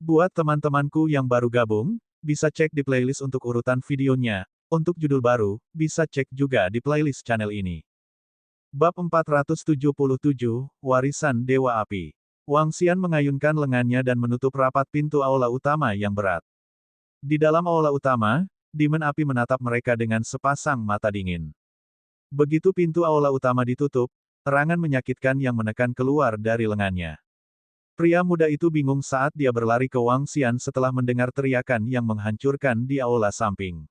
Buat teman-temanku yang baru gabung, bisa cek di playlist untuk urutan videonya. Untuk judul baru, bisa cek juga di playlist channel ini. Bab 477, Warisan Dewa Api. Wang Xian mengayunkan lengannya dan menutup rapat pintu aula utama yang berat. Di dalam aula utama, Demon Api menatap mereka dengan sepasang mata dingin. Begitu pintu aula utama ditutup, terangan menyakitkan yang menekan keluar dari lengannya. Pria muda itu bingung saat dia berlari ke Wang Xian setelah mendengar teriakan yang menghancurkan di aula samping.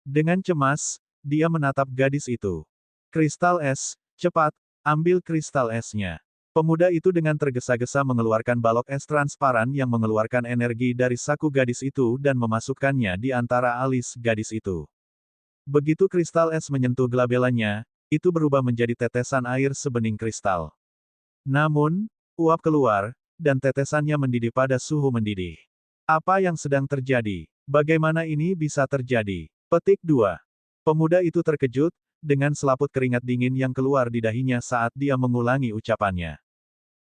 Dengan cemas, dia menatap gadis itu. Kristal es, cepat, ambil kristal esnya. Pemuda itu dengan tergesa-gesa mengeluarkan balok es transparan yang mengeluarkan energi dari saku gadis itu dan memasukkannya di antara alis gadis itu. Begitu kristal es menyentuh gelabelannya, itu berubah menjadi tetesan air sebening kristal. Namun, uap keluar, dan tetesannya mendidih pada suhu mendidih. Apa yang sedang terjadi? Bagaimana ini bisa terjadi? Petik 2. Pemuda itu terkejut, dengan selaput keringat dingin yang keluar di dahinya saat dia mengulangi ucapannya.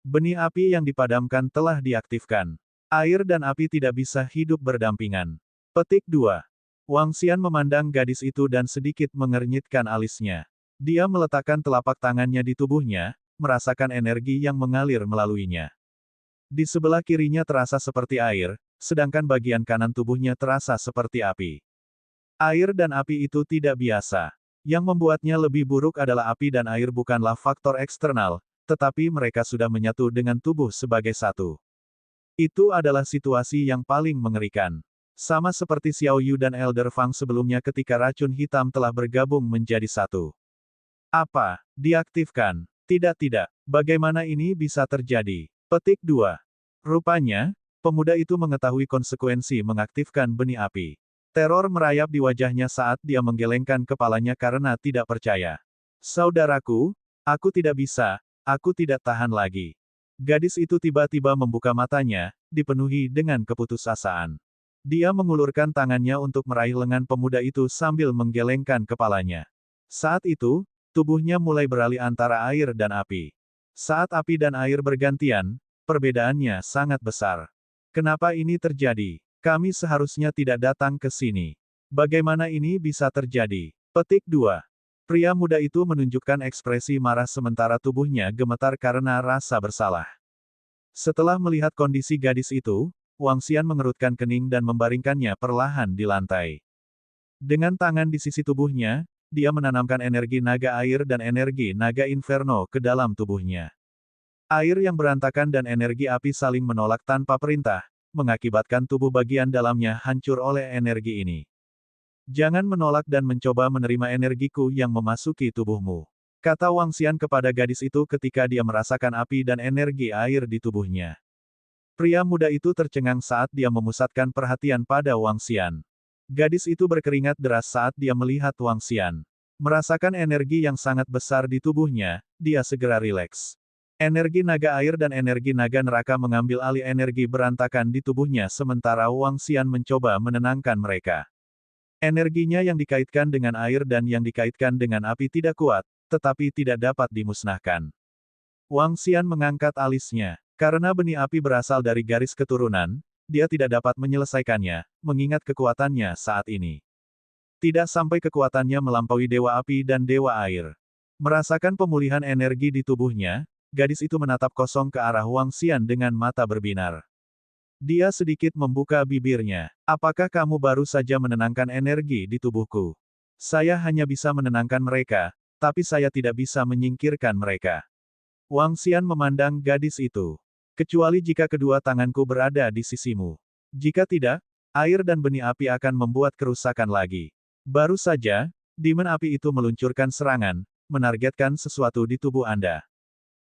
Benih api yang dipadamkan telah diaktifkan. Air dan api tidak bisa hidup berdampingan. Petik 2. Wang Xian memandang gadis itu dan sedikit mengernyitkan alisnya. Dia meletakkan telapak tangannya di tubuhnya, merasakan energi yang mengalir melaluinya. Di sebelah kirinya terasa seperti air, sedangkan bagian kanan tubuhnya terasa seperti api. Air dan api itu tidak biasa. Yang membuatnya lebih buruk adalah api dan air bukanlah faktor eksternal, tetapi mereka sudah menyatu dengan tubuh sebagai satu. Itu adalah situasi yang paling mengerikan. Sama seperti Xiao Yu dan Elder Fang sebelumnya ketika racun hitam telah bergabung menjadi satu. Apa? Diaktifkan? Tidak. Bagaimana ini bisa terjadi? Petik 2. Rupanya, pemuda itu mengetahui konsekuensi mengaktifkan benih api. Teror merayap di wajahnya saat dia menggelengkan kepalanya karena tidak percaya. Saudaraku, aku tidak bisa, aku tidak tahan lagi. Gadis itu tiba-tiba membuka matanya, dipenuhi dengan keputusasaan. Dia mengulurkan tangannya untuk meraih lengan pemuda itu sambil menggelengkan kepalanya. Saat itu, tubuhnya mulai beralih antara air dan api. Saat api dan air bergantian, perbedaannya sangat besar. Kenapa ini terjadi? Kami seharusnya tidak datang ke sini. Bagaimana ini bisa terjadi? Petik 2. Pria muda itu menunjukkan ekspresi marah sementara tubuhnya gemetar karena rasa bersalah. Setelah melihat kondisi gadis itu, Wang Xian mengerutkan kening dan membaringkannya perlahan di lantai. Dengan tangan di sisi tubuhnya, dia menanamkan energi naga air dan energi naga inferno ke dalam tubuhnya. Air yang berantakan dan energi api saling menolak tanpa perintah, mengakibatkan tubuh bagian dalamnya hancur oleh energi ini. Jangan menolak dan mencoba menerima energiku yang memasuki tubuhmu, kata Wang Xian kepada gadis itu ketika dia merasakan api dan energi air di tubuhnya. Pria muda itu tercengang saat dia memusatkan perhatian pada Wang Xian. Gadis itu berkeringat deras saat dia melihat Wang Xian. Merasakan energi yang sangat besar di tubuhnya, dia segera rileks. Energi naga air dan energi naga neraka mengambil alih energi berantakan di tubuhnya sementara Wang Xian mencoba menenangkan mereka. Energinya yang dikaitkan dengan air dan yang dikaitkan dengan api tidak kuat, tetapi tidak dapat dimusnahkan. Wang Xian mengangkat alisnya. Karena benih api berasal dari garis keturunan, dia tidak dapat menyelesaikannya, mengingat kekuatannya saat ini. Tidak sampai kekuatannya melampaui dewa api dan dewa air. Merasakan pemulihan energi di tubuhnya, gadis itu menatap kosong ke arah Wang Xian dengan mata berbinar. Dia sedikit membuka bibirnya. Apakah kamu baru saja menenangkan energi di tubuhku? Saya hanya bisa menenangkan mereka, tapi saya tidak bisa menyingkirkan mereka. Wang Xian memandang gadis itu. Kecuali jika kedua tanganku berada di sisimu. Jika tidak, air dan benih api akan membuat kerusakan lagi. Baru saja, demon api itu meluncurkan serangan, menargetkan sesuatu di tubuh Anda.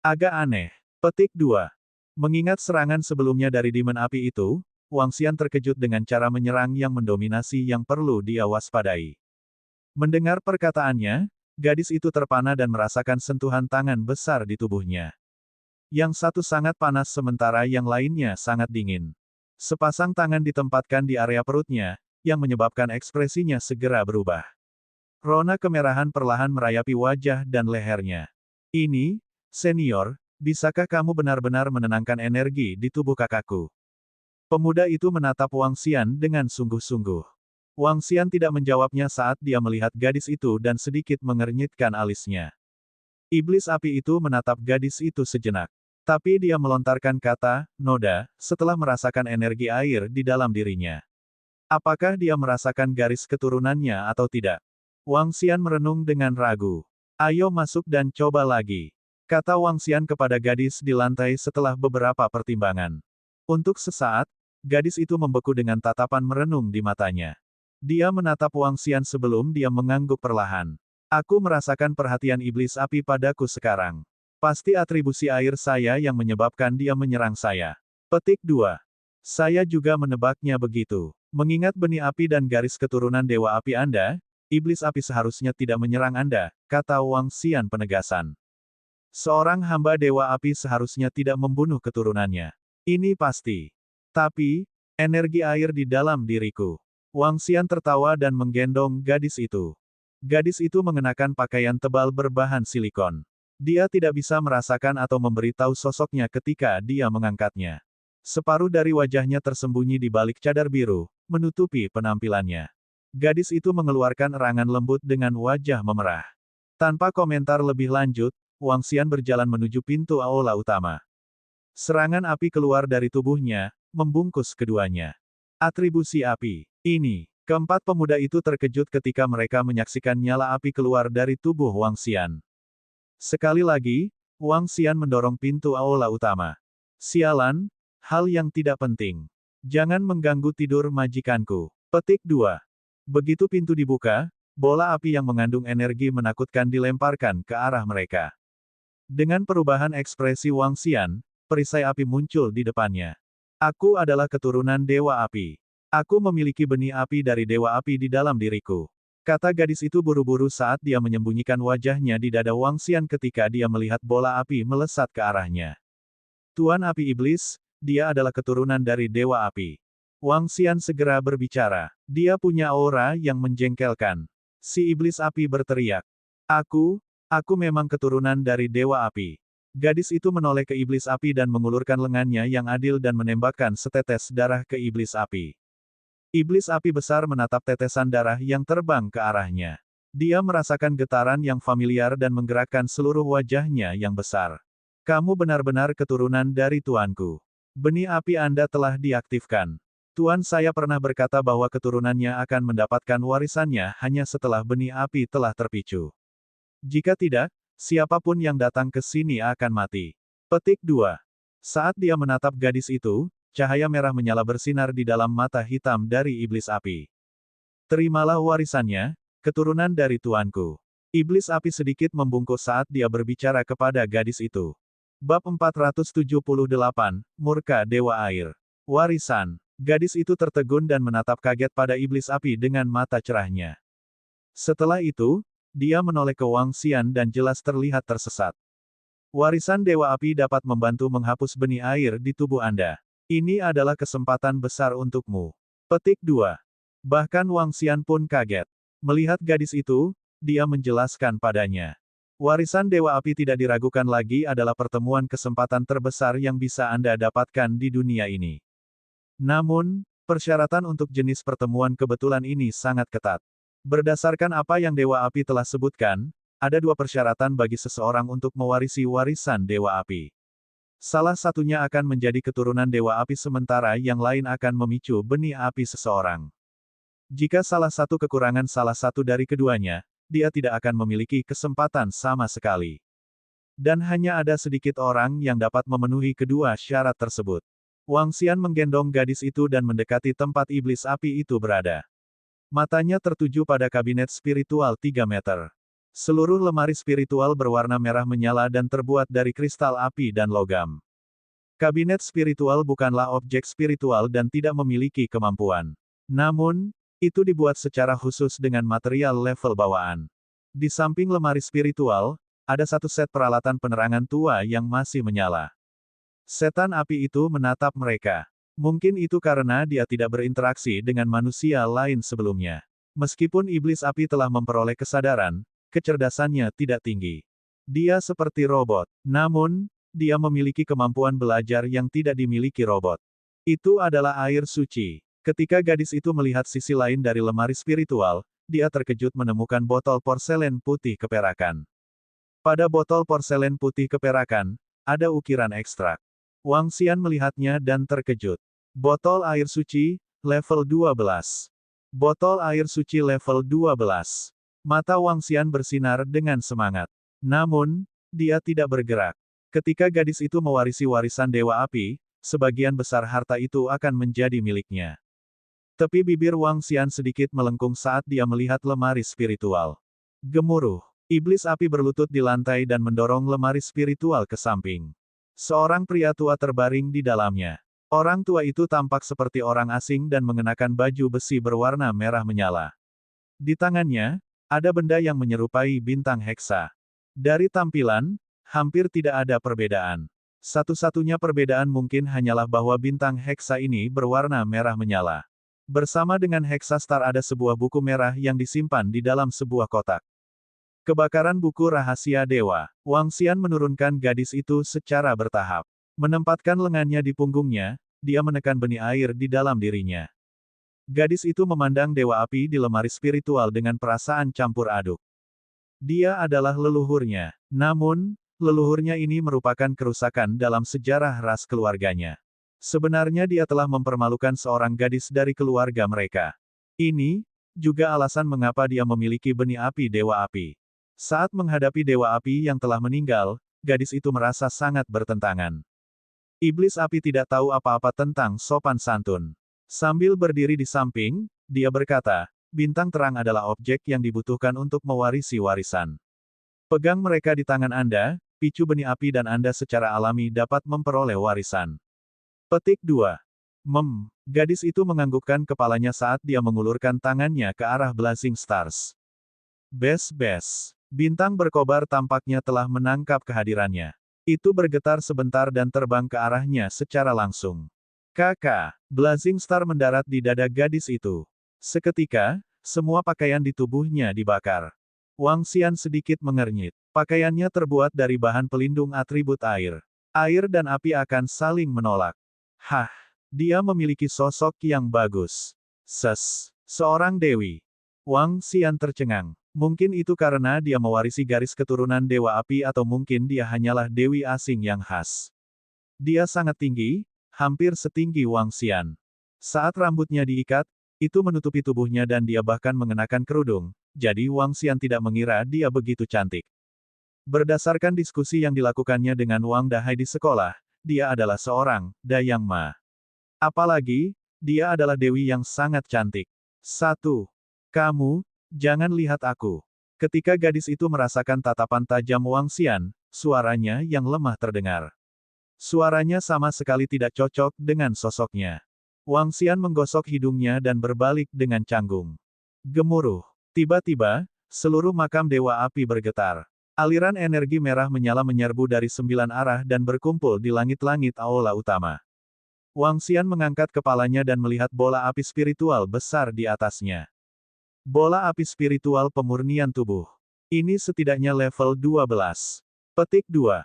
Agak aneh. Petik 2. Mengingat serangan sebelumnya dari demon api itu, Wang Xian terkejut dengan cara menyerang yang mendominasi yang perlu dia waspadai. Mendengar perkataannya, gadis itu terpana dan merasakan sentuhan tangan besar di tubuhnya. Yang satu sangat panas sementara yang lainnya sangat dingin. Sepasang tangan ditempatkan di area perutnya, yang menyebabkan ekspresinya segera berubah. Rona kemerahan perlahan merayapi wajah dan lehernya. Ini, senior, bisakah kamu benar-benar menenangkan energi di tubuh kakakku? Pemuda itu menatap Wang Xian dengan sungguh-sungguh. Wang Xian tidak menjawabnya saat dia melihat gadis itu dan sedikit mengernyitkan alisnya. Iblis api itu menatap gadis itu sejenak. Tapi dia melontarkan kata, "Noda," setelah merasakan energi air di dalam dirinya. Apakah dia merasakan garis keturunannya atau tidak? Wang Xian merenung dengan ragu. "Ayo masuk dan coba lagi," kata Wang Xian kepada gadis di lantai setelah beberapa pertimbangan. Untuk sesaat, gadis itu membeku dengan tatapan merenung di matanya. Dia menatap Wang Xian sebelum dia mengangguk perlahan. "Aku merasakan perhatian iblis api padaku sekarang. Pasti atribusi air saya yang menyebabkan dia menyerang saya." Petik 2. Saya juga menebaknya begitu. Mengingat benih api dan garis keturunan dewa api Anda, iblis api seharusnya tidak menyerang Anda, kata Wang Xian penegasan. Seorang hamba dewa api seharusnya tidak membunuh keturunannya. Ini pasti. Tapi, energi air di dalam diriku. Wang Xian tertawa dan menggendong gadis itu. Gadis itu mengenakan pakaian tebal berbahan silikon. Dia tidak bisa merasakan atau memberitahu sosoknya ketika dia mengangkatnya. Separuh dari wajahnya tersembunyi di balik cadar biru, menutupi penampilannya. Gadis itu mengeluarkan erangan lembut dengan wajah memerah. Tanpa komentar lebih lanjut, Wang Xian berjalan menuju pintu aula utama. Serangan api keluar dari tubuhnya, membungkus keduanya. Atribusi api. Ini. Keempat pemuda itu terkejut ketika mereka menyaksikan nyala api keluar dari tubuh Wang Xian. Sekali lagi, Wang Xian mendorong pintu aula utama. Sialan, hal yang tidak penting. Jangan mengganggu tidur majikanku. Petik 2. Begitu pintu dibuka, bola api yang mengandung energi menakutkan dilemparkan ke arah mereka. Dengan perubahan ekspresi Wang Xian, perisai api muncul di depannya. "Aku adalah keturunan dewa api. Aku memiliki benih api dari dewa api di dalam diriku," kata gadis itu buru-buru saat dia menyembunyikan wajahnya di dada Wang Xian ketika dia melihat bola api melesat ke arahnya. "Tuan api iblis, dia adalah keturunan dari dewa api." Wang Xian segera berbicara. Dia punya aura yang menjengkelkan. Si iblis api berteriak. Aku memang keturunan dari dewa api." Gadis itu menoleh ke iblis api dan mengulurkan lengannya yang adil dan menembakkan setetes darah ke iblis api. Iblis api besar menatap tetesan darah yang terbang ke arahnya. Dia merasakan getaran yang familiar dan menggerakkan seluruh wajahnya yang besar. "Kamu benar-benar keturunan dari tuanku. Benih api Anda telah diaktifkan. Tuan saya pernah berkata bahwa keturunannya akan mendapatkan warisannya hanya setelah benih api telah terpicu. Jika tidak, siapapun yang datang ke sini akan mati." Petik 2. Saat dia menatap gadis itu, cahaya merah menyala bersinar di dalam mata hitam dari iblis api. "Terimalah warisannya, keturunan dari tuanku." Iblis api sedikit membungkuk saat dia berbicara kepada gadis itu. Bab 478, Murka Dewa Air. Warisan. Gadis itu tertegun dan menatap kaget pada iblis api dengan mata cerahnya. Setelah itu, dia menoleh ke Wang Xian dan jelas terlihat tersesat. "Warisan Dewa Api dapat membantu menghapus benih air di tubuh Anda. Ini adalah kesempatan besar untukmu." Petik 2. Bahkan Wang Xian pun kaget. Melihat gadis itu, dia menjelaskan padanya. Warisan Dewa Api tidak diragukan lagi adalah pertemuan kesempatan terbesar yang bisa Anda dapatkan di dunia ini. Namun, persyaratan untuk jenis pertemuan kebetulan ini sangat ketat. Berdasarkan apa yang Dewa Api telah sebutkan, ada dua persyaratan bagi seseorang untuk mewarisi warisan Dewa Api. Salah satunya akan menjadi keturunan Dewa Api sementara yang lain akan memicu benih api seseorang. Jika salah satu kekurangan salah satu dari keduanya, dia tidak akan memiliki kesempatan sama sekali. Dan hanya ada sedikit orang yang dapat memenuhi kedua syarat tersebut. Wang Xian menggendong gadis itu dan mendekati tempat iblis api itu berada. Matanya tertuju pada kabinet spiritual 3 meter. Seluruh lemari spiritual berwarna merah menyala dan terbuat dari kristal api dan logam. Kabinet spiritual bukanlah objek spiritual dan tidak memiliki kemampuan. Namun, itu dibuat secara khusus dengan material level bawaan. Di samping lemari spiritual, ada satu set peralatan penerangan tua yang masih menyala. Setan api itu menatap mereka. Mungkin itu karena dia tidak berinteraksi dengan manusia lain sebelumnya. Meskipun iblis api telah memperoleh kesadaran, kecerdasannya tidak tinggi. Dia seperti robot. Namun, dia memiliki kemampuan belajar yang tidak dimiliki robot. Itu adalah air suci. Ketika gadis itu melihat sisi lain dari lemari spiritual, dia terkejut menemukan botol porselen putih keperakan. Pada botol porselen putih keperakan, ada ukiran ekstrak. Wang Xian melihatnya dan terkejut. Botol air suci, level 12. Botol air suci level 12. Mata Wang Xian bersinar dengan semangat. Namun, dia tidak bergerak. Ketika gadis itu mewarisi warisan Dewa Api, sebagian besar harta itu akan menjadi miliknya. Tepi bibir Wang Xian sedikit melengkung saat dia melihat lemari spiritual. Gemuruh. Iblis api berlutut di lantai dan mendorong lemari spiritual ke samping. Seorang pria tua terbaring di dalamnya. Orang tua itu tampak seperti orang asing dan mengenakan baju besi berwarna merah menyala. Di tangannya, ada benda yang menyerupai bintang heksa. Dari tampilan, hampir tidak ada perbedaan. Satu-satunya perbedaan mungkin hanyalah bahwa bintang heksa ini berwarna merah menyala. Bersama dengan heksa star ada sebuah buku merah yang disimpan di dalam sebuah kotak. Kebakaran buku rahasia dewa. Wang Xian menurunkan gadis itu secara bertahap. Menempatkan lengannya di punggungnya, dia menekan benih air di dalam dirinya. Gadis itu memandang dewa api di lemari spiritual dengan perasaan campur aduk. Dia adalah leluhurnya. Namun, leluhurnya ini merupakan kerusakan dalam sejarah ras keluarganya. Sebenarnya dia telah mempermalukan seorang gadis dari keluarga mereka. Ini juga alasan mengapa dia memiliki benih api dewa api. Saat menghadapi dewa api yang telah meninggal, gadis itu merasa sangat bertentangan. Iblis api tidak tahu apa-apa tentang sopan santun. Sambil berdiri di samping, dia berkata, bintang terang adalah objek yang dibutuhkan untuk mewarisi warisan. Pegang mereka di tangan Anda, picu benih api dan Anda secara alami dapat memperoleh warisan. Petik 2. Gadis itu menganggukkan kepalanya saat dia mengulurkan tangannya ke arah Blazing Stars. Bes. Bintang berkobar tampaknya telah menangkap kehadirannya. Itu bergetar sebentar dan terbang ke arahnya secara langsung. Kakak, Blazing Star mendarat di dada gadis itu. Seketika, semua pakaian di tubuhnya dibakar. Wang Xian sedikit mengernyit. Pakaiannya terbuat dari bahan pelindung atribut air. Air dan api akan saling menolak. Hah, dia memiliki sosok yang bagus. Seorang dewi. Wang Xian tercengang. Mungkin itu karena dia mewarisi garis keturunan Dewa Api atau mungkin dia hanyalah dewi asing yang khas. Dia sangat tinggi, hampir setinggi Wang Xian. Saat rambutnya diikat, itu menutupi tubuhnya dan dia bahkan mengenakan kerudung, jadi Wang Xian tidak mengira dia begitu cantik. Berdasarkan diskusi yang dilakukannya dengan Wang Dahai di sekolah, dia adalah seorang Dayang Ma. Apalagi, dia adalah dewi yang sangat cantik. Kamu, jangan lihat aku. Ketika gadis itu merasakan tatapan tajam Wang Xian, suaranya yang lemah terdengar. Suaranya sama sekali tidak cocok dengan sosoknya. Wang Xian menggosok hidungnya dan berbalik dengan canggung. Gemuruh. Tiba-tiba, seluruh makam Dewa Api bergetar. Aliran energi merah menyala menyerbu dari 9 arah dan berkumpul di langit-langit aula utama. Wang Xian mengangkat kepalanya dan melihat bola api spiritual besar di atasnya. Bola api spiritual pemurnian tubuh. Ini setidaknya level 12. Petik 2.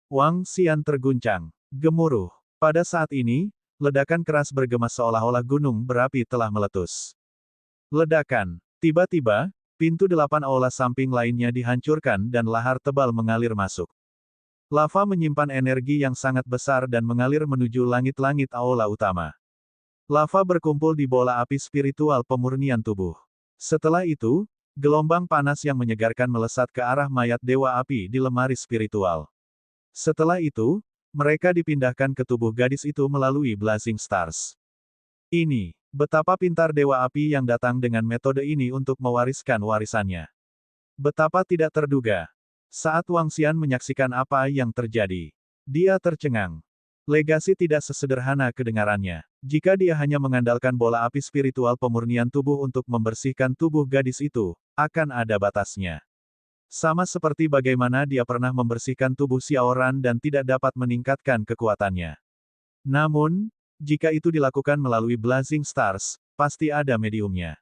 Wang Xian terguncang. Gemuruh. Pada saat ini, ledakan keras bergema seolah-olah gunung berapi telah meletus. Ledakan. Tiba-tiba, pintu 8 aula samping lainnya dihancurkan dan lahar tebal mengalir masuk. Lava menyimpan energi yang sangat besar dan mengalir menuju langit-langit aula utama. Lava berkumpul di bola api spiritual pemurnian tubuh. Setelah itu, gelombang panas yang menyegarkan melesat ke arah mayat Dewa Api di lemari spiritual. Setelah itu, mereka dipindahkan ke tubuh gadis itu melalui Blazing Stars. Ini, betapa pintar Dewa Api yang datang dengan metode ini untuk mewariskan warisannya. Betapa tidak terduga. Saat Wang Xian menyaksikan apa yang terjadi, dia tercengang. Legasi tidak sesederhana kedengarannya. Jika dia hanya mengandalkan bola api spiritual pemurnian tubuh untuk membersihkan tubuh gadis itu, akan ada batasnya. Sama seperti bagaimana dia pernah membersihkan tubuh Xiaoran dan tidak dapat meningkatkan kekuatannya. Namun, jika itu dilakukan melalui Blazing Stars, pasti ada mediumnya.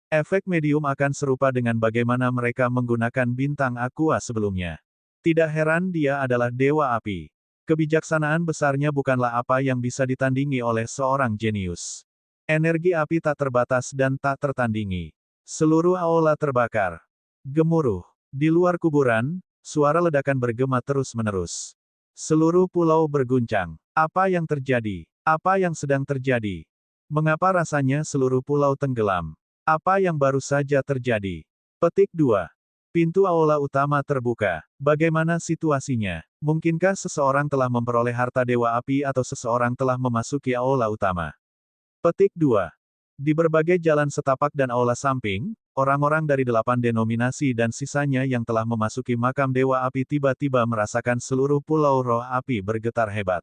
Efek medium akan serupa dengan bagaimana mereka menggunakan bintang aqua sebelumnya. Tidak heran dia adalah Dewa Api. Kebijaksanaan besarnya bukanlah apa yang bisa ditandingi oleh seorang jenius. Energi api tak terbatas dan tak tertandingi. Seluruh aula terbakar. Gemuruh. Di luar kuburan, suara ledakan bergema terus-menerus. Seluruh pulau berguncang. Apa yang terjadi? Apa yang sedang terjadi? Mengapa rasanya seluruh pulau tenggelam? Apa yang baru saja terjadi? Petik 2. Pintu aula utama terbuka. Bagaimana situasinya? Mungkinkah seseorang telah memperoleh harta Dewa Api atau seseorang telah memasuki aula utama? Petik 2. Di berbagai jalan setapak dan aula samping, orang-orang dari 8 denominasi dan sisanya yang telah memasuki makam Dewa Api tiba-tiba merasakan seluruh pulau roh api bergetar hebat.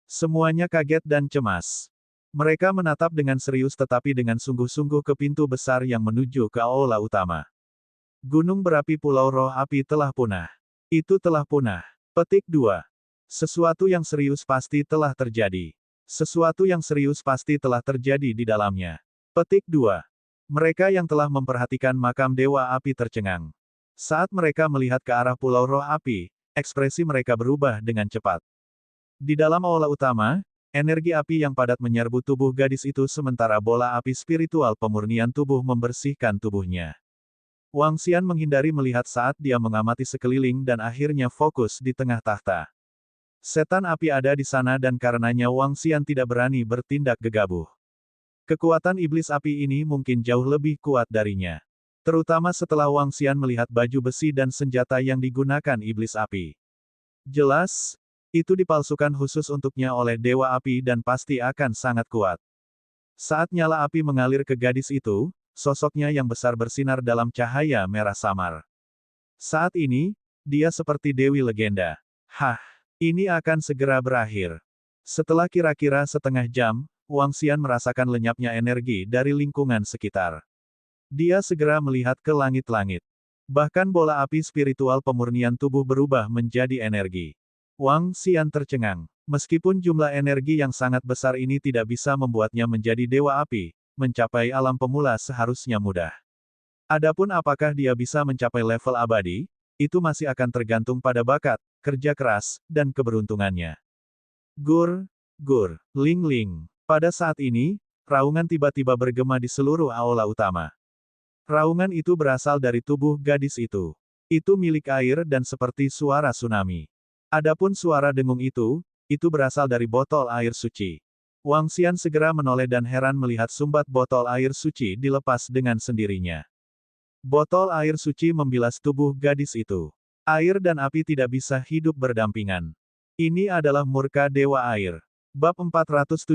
Semuanya kaget dan cemas. Mereka menatap dengan serius tetapi dengan sungguh-sungguh ke pintu besar yang menuju ke aula utama. Gunung berapi Pulau Roh Api telah punah. Itu telah punah. Petik 2. Sesuatu yang serius pasti telah terjadi. Sesuatu yang serius pasti telah terjadi di dalamnya. Petik 2. Mereka yang telah memperhatikan makam Dewa Api tercengang. Saat mereka melihat ke arah Pulau Roh Api, ekspresi mereka berubah dengan cepat. Di dalam aula utama, energi api yang padat menyerbu tubuh gadis itu sementara bola api spiritual pemurnian tubuh membersihkan tubuhnya. Wang Xian menghindari melihat saat dia mengamati sekeliling dan akhirnya fokus di tengah tahta. Setan api ada di sana dan karenanya Wang Xian tidak berani bertindak gegabah. Kekuatan iblis api ini mungkin jauh lebih kuat darinya. Terutama setelah Wang Xian melihat baju besi dan senjata yang digunakan iblis api. Jelas, itu dipalsukan khusus untuknya oleh Dewa Api dan pasti akan sangat kuat. Saat nyala api mengalir ke gadis itu, sosoknya yang besar bersinar dalam cahaya merah samar. Saat ini, dia seperti Dewi Legenda. Hah! Ini akan segera berakhir. Setelah kira-kira setengah jam, Wang Xian merasakan lenyapnya energi dari lingkungan sekitar. Dia segera melihat ke langit-langit. Bahkan bola api spiritual pemurnian tubuh berubah menjadi energi. Wang Xian tercengang. Meskipun jumlah energi yang sangat besar ini tidak bisa membuatnya menjadi dewa api, mencapai alam pemula seharusnya mudah. Adapun apakah dia bisa mencapai level abadi, itu masih akan tergantung pada bakat, kerja keras, dan keberuntungannya. Gur, gur, ling ling. Pada saat ini, raungan tiba-tiba bergema di seluruh aula utama. Raungan itu berasal dari tubuh gadis itu. Itu milik air dan seperti suara tsunami. Adapun suara dengung itu berasal dari botol air suci. Wang Xian segera menoleh dan heran melihat sumbat botol air suci dilepas dengan sendirinya. Botol air suci membilas tubuh gadis itu. Air dan api tidak bisa hidup berdampingan. Ini adalah murka Dewa Air. Bab 478,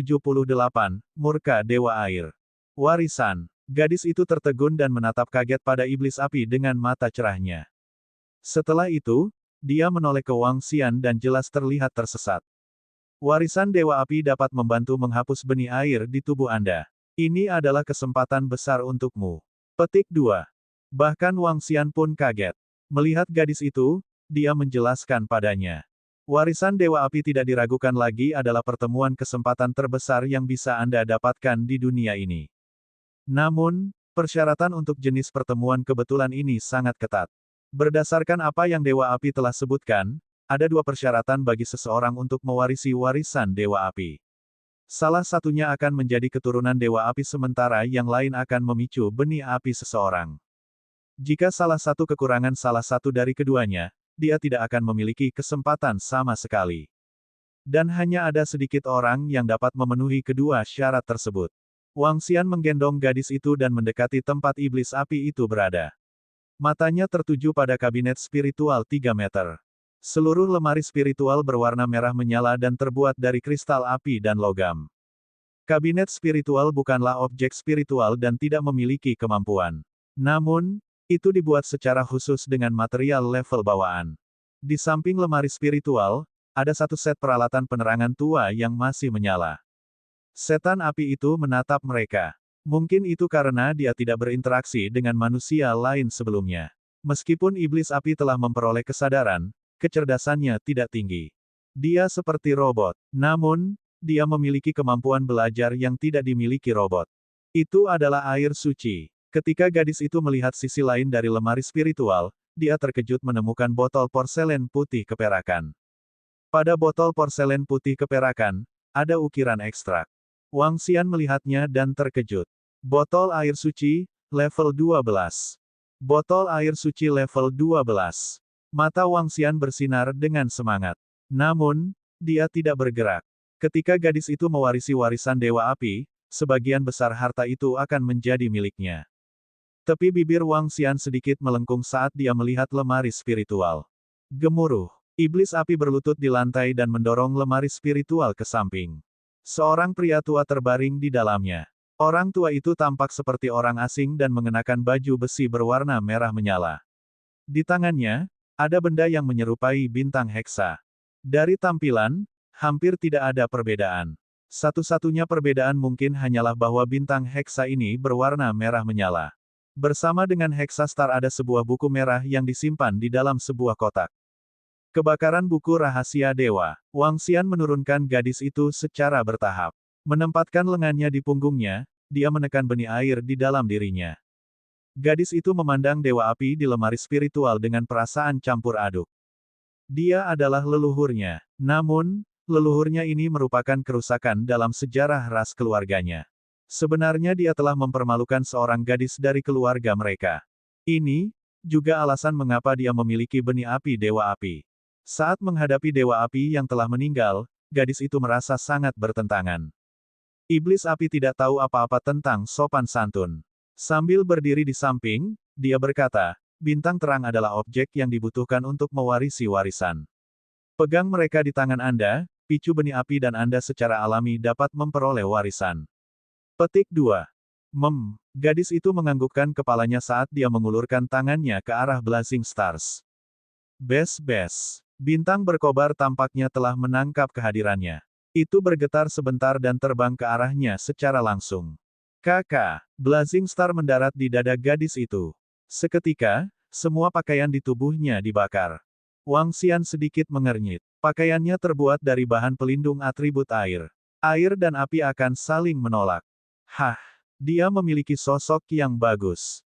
Murka Dewa Air. Warisan. Gadis itu tertegun dan menatap kaget pada iblis api dengan mata cerahnya. Setelah itu, dia menoleh ke Wang Xian dan jelas terlihat tersesat. Warisan Dewa Api dapat membantu menghapus benih air di tubuh Anda. Ini adalah kesempatan besar untukmu. Petik 2. Bahkan Wang Xian pun kaget. Melihat gadis itu, dia menjelaskan padanya. Warisan Dewa Api tidak diragukan lagi adalah pertemuan kesempatan terbesar yang bisa Anda dapatkan di dunia ini. Namun, persyaratan untuk jenis pertemuan kebetulan ini sangat ketat. Berdasarkan apa yang Dewa Api telah sebutkan, ada 2 persyaratan bagi seseorang untuk mewarisi warisan Dewa Api. Salah satunya akan menjadi keturunan Dewa Api sementara yang lain akan memicu benih api seseorang. Jika salah satu kekurangan salah satu dari keduanya, dia tidak akan memiliki kesempatan sama sekali. Dan hanya ada sedikit orang yang dapat memenuhi kedua syarat tersebut. Wang Xian menggendong gadis itu dan mendekati tempat iblis api itu berada. Matanya tertuju pada kabinet spiritual 3 meter. Seluruh lemari spiritual berwarna merah menyala dan terbuat dari kristal api dan logam. Kabinet spiritual bukanlah objek spiritual dan tidak memiliki kemampuan. Namun, itu dibuat secara khusus dengan material level bawaan. Di samping lemari spiritual, ada satu set peralatan penerangan tua yang masih menyala. Setan api itu menatap mereka. Mungkin itu karena dia tidak berinteraksi dengan manusia lain sebelumnya. Meskipun iblis api telah memperoleh kesadaran, kecerdasannya tidak tinggi. Dia seperti robot. Namun, dia memiliki kemampuan belajar yang tidak dimiliki robot. Itu adalah air suci. Ketika gadis itu melihat sisi lain dari lemari spiritual, dia terkejut menemukan botol porselen putih keperakan. Pada botol porselen putih keperakan, ada ukiran ekstrak. Wang Xian melihatnya dan terkejut. Botol air suci, level 12. Botol air suci level 12. Mata Wang Xian bersinar dengan semangat. Namun, dia tidak bergerak. Ketika gadis itu mewarisi warisan Dewa Api, sebagian besar harta itu akan menjadi miliknya. Tepi bibir Wang Xian sedikit melengkung saat dia melihat lemari spiritual. Gemuruh. Iblis api berlutut di lantai dan mendorong lemari spiritual ke samping. Seorang pria tua terbaring di dalamnya. Orang tua itu tampak seperti orang asing dan mengenakan baju besi berwarna merah menyala. Di tangannya, ada benda yang menyerupai bintang heksa. Dari tampilan, hampir tidak ada perbedaan. Satu-satunya perbedaan mungkin hanyalah bahwa bintang heksa ini berwarna merah menyala. Bersama dengan heksa star ada sebuah buku merah yang disimpan di dalam sebuah kotak. Kebakaran buku rahasia dewa. Wang Xian menurunkan gadis itu secara bertahap. Menempatkan lengannya di punggungnya, dia menekan benih air di dalam dirinya. Gadis itu memandang dewa api di lemari spiritual dengan perasaan campur aduk. Dia adalah leluhurnya. Namun, leluhurnya ini merupakan kerusakan dalam sejarah ras keluarganya. Sebenarnya dia telah mempermalukan seorang gadis dari keluarga mereka. Ini juga alasan mengapa dia memiliki benih api dewa api. Saat menghadapi dewa api yang telah meninggal, gadis itu merasa sangat bertentangan. Iblis api tidak tahu apa-apa tentang sopan santun. Sambil berdiri di samping, dia berkata, bintang terang adalah objek yang dibutuhkan untuk mewarisi warisan. Pegang mereka di tangan Anda, picu benih api dan Anda secara alami dapat memperoleh warisan. Petik 2. Gadis itu menganggukkan kepalanya saat dia mengulurkan tangannya ke arah Blazing Stars. Bes. Bintang berkobar tampaknya telah menangkap kehadirannya. Itu bergetar sebentar dan terbang ke arahnya secara langsung. Kakak, Blazing Star mendarat di dada gadis itu. Seketika, semua pakaian di tubuhnya dibakar. Wang Xian sedikit mengernyit. Pakaiannya terbuat dari bahan pelindung atribut air. Air dan api akan saling menolak. Hah, dia memiliki sosok yang bagus.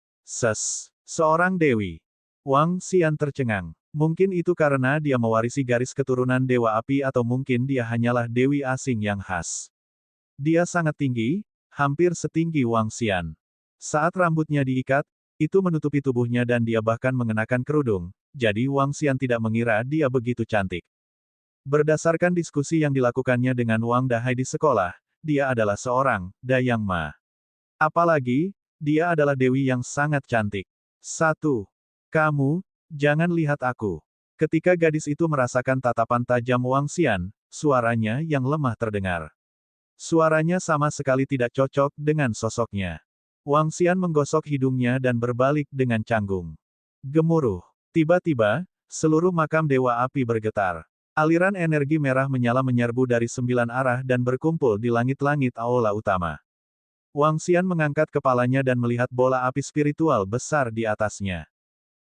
Seorang dewi. Wang Xian tercengang. Mungkin itu karena dia mewarisi garis keturunan Dewa Api atau mungkin dia hanyalah dewi asing yang khas. Dia sangat tinggi, hampir setinggi Wang Xian. Saat rambutnya diikat, itu menutupi tubuhnya dan dia bahkan mengenakan kerudung, jadi Wang Xian tidak mengira dia begitu cantik. Berdasarkan diskusi yang dilakukannya dengan Wang Dahai di sekolah, dia adalah seorang Dayang Ma. Apalagi, dia adalah dewi yang sangat cantik. Kamu, jangan lihat aku. Ketika gadis itu merasakan tatapan tajam Wang Xian, suaranya yang lemah terdengar. Suaranya sama sekali tidak cocok dengan sosoknya. Wang Xian menggosok hidungnya dan berbalik dengan canggung. Gemuruh. Tiba-tiba, seluruh makam Dewa Api bergetar. Aliran energi merah menyala menyerbu dari 9 arah dan berkumpul di langit-langit aula utama. Wang Xian mengangkat kepalanya dan melihat bola api spiritual besar di atasnya.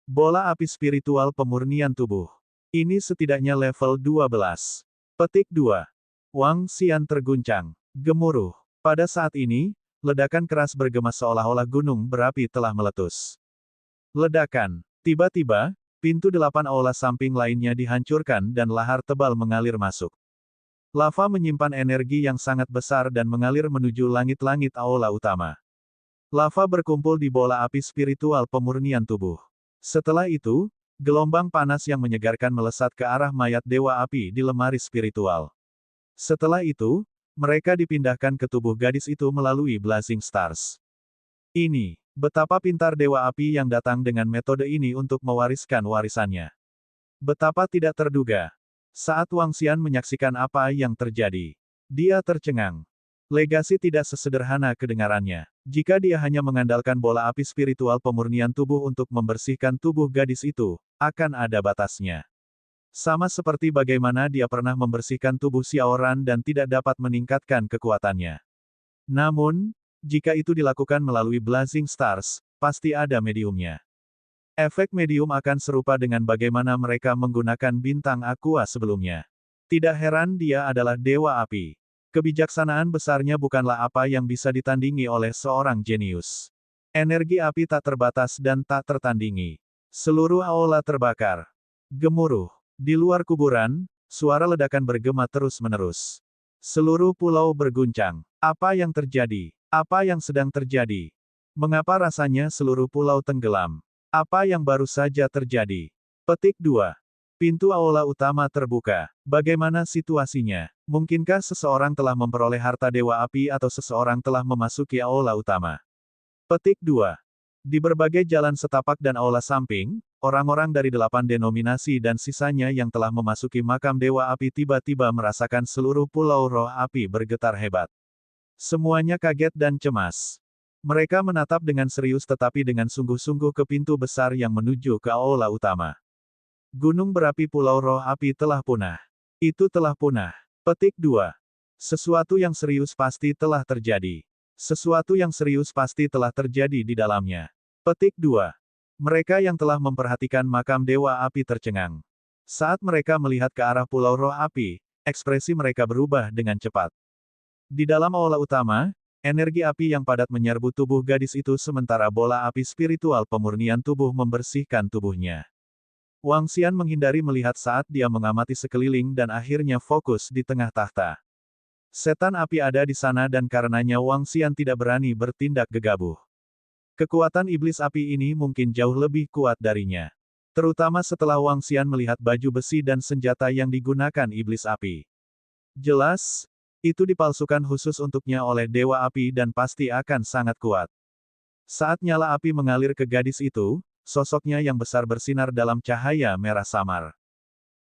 Bola api spiritual pemurnian tubuh. Ini setidaknya level 12. Petik 2. Wang Xian terguncang. Gemuruh. Pada saat ini, ledakan keras bergema seolah-olah gunung berapi telah meletus. Ledakan. Tiba-tiba, pintu 8 aula samping lainnya dihancurkan dan lahar tebal mengalir masuk. Lava menyimpan energi yang sangat besar dan mengalir menuju langit-langit aula utama. Lava berkumpul di bola api spiritual pemurnian tubuh. Setelah itu, gelombang panas yang menyegarkan melesat ke arah mayat Dewa Api di lemari spiritual. Setelah itu, mereka dipindahkan ke tubuh gadis itu melalui Blazing Stars. Ini, betapa pintar Dewa Api yang datang dengan metode ini untuk mewariskan warisannya. Betapa tidak terduga. Saat Wang Xian menyaksikan apa yang terjadi, dia tercengang. Legasi tidak sesederhana kedengarannya. Jika dia hanya mengandalkan bola api spiritual pemurnian tubuh untuk membersihkan tubuh gadis itu, akan ada batasnya. Sama seperti bagaimana dia pernah membersihkan tubuh Xiaoran dan tidak dapat meningkatkan kekuatannya. Namun, jika itu dilakukan melalui Blazing Stars, pasti ada mediumnya. Efek medium akan serupa dengan bagaimana mereka menggunakan bintang aqua sebelumnya. Tidak heran dia adalah Dewa Api. Kebijaksanaan besarnya bukanlah apa yang bisa ditandingi oleh seorang jenius. Energi api tak terbatas dan tak tertandingi. Seluruh aula terbakar. Gemuruh. Di luar kuburan, Suara ledakan bergema terus-menerus. Seluruh pulau berguncang. Apa yang terjadi? Apa yang sedang terjadi? Mengapa rasanya seluruh pulau tenggelam? Apa yang baru saja terjadi? Petik 2. Pintu aula utama terbuka. Bagaimana situasinya? Mungkinkah seseorang telah memperoleh harta Dewa Api atau seseorang telah memasuki aula utama? Petik 2. Di berbagai jalan setapak dan aula samping, orang-orang dari 8 denominasi dan sisanya yang telah memasuki makam Dewa Api tiba-tiba merasakan seluruh pulau roh api bergetar hebat. Semuanya kaget dan cemas. Mereka menatap dengan serius tetapi dengan sungguh-sungguh ke pintu besar yang menuju ke aula utama. Gunung berapi Pulau Roh Api telah punah. Itu telah punah. Petik 2. Sesuatu yang serius pasti telah terjadi. Sesuatu yang serius pasti telah terjadi di dalamnya. Petik 2. Mereka yang telah memperhatikan makam Dewa Api tercengang. Saat mereka melihat ke arah Pulau Roh Api, ekspresi mereka berubah dengan cepat. Di dalam aula utama, energi api yang padat menyerbu tubuh gadis itu sementara bola api spiritual pemurnian tubuh membersihkan tubuhnya. Wang Xian menghindari melihat saat dia mengamati sekeliling dan akhirnya fokus di tengah tahta. Setan api ada di sana dan karenanya Wang Xian tidak berani bertindak gegabah. Kekuatan iblis api ini mungkin jauh lebih kuat darinya. Terutama setelah Wang Xian melihat baju besi dan senjata yang digunakan iblis api. Jelas, itu dipalsukan khusus untuknya oleh Dewa Api dan pasti akan sangat kuat. Saat nyala api mengalir ke gadis itu, sosoknya yang besar bersinar dalam cahaya merah samar.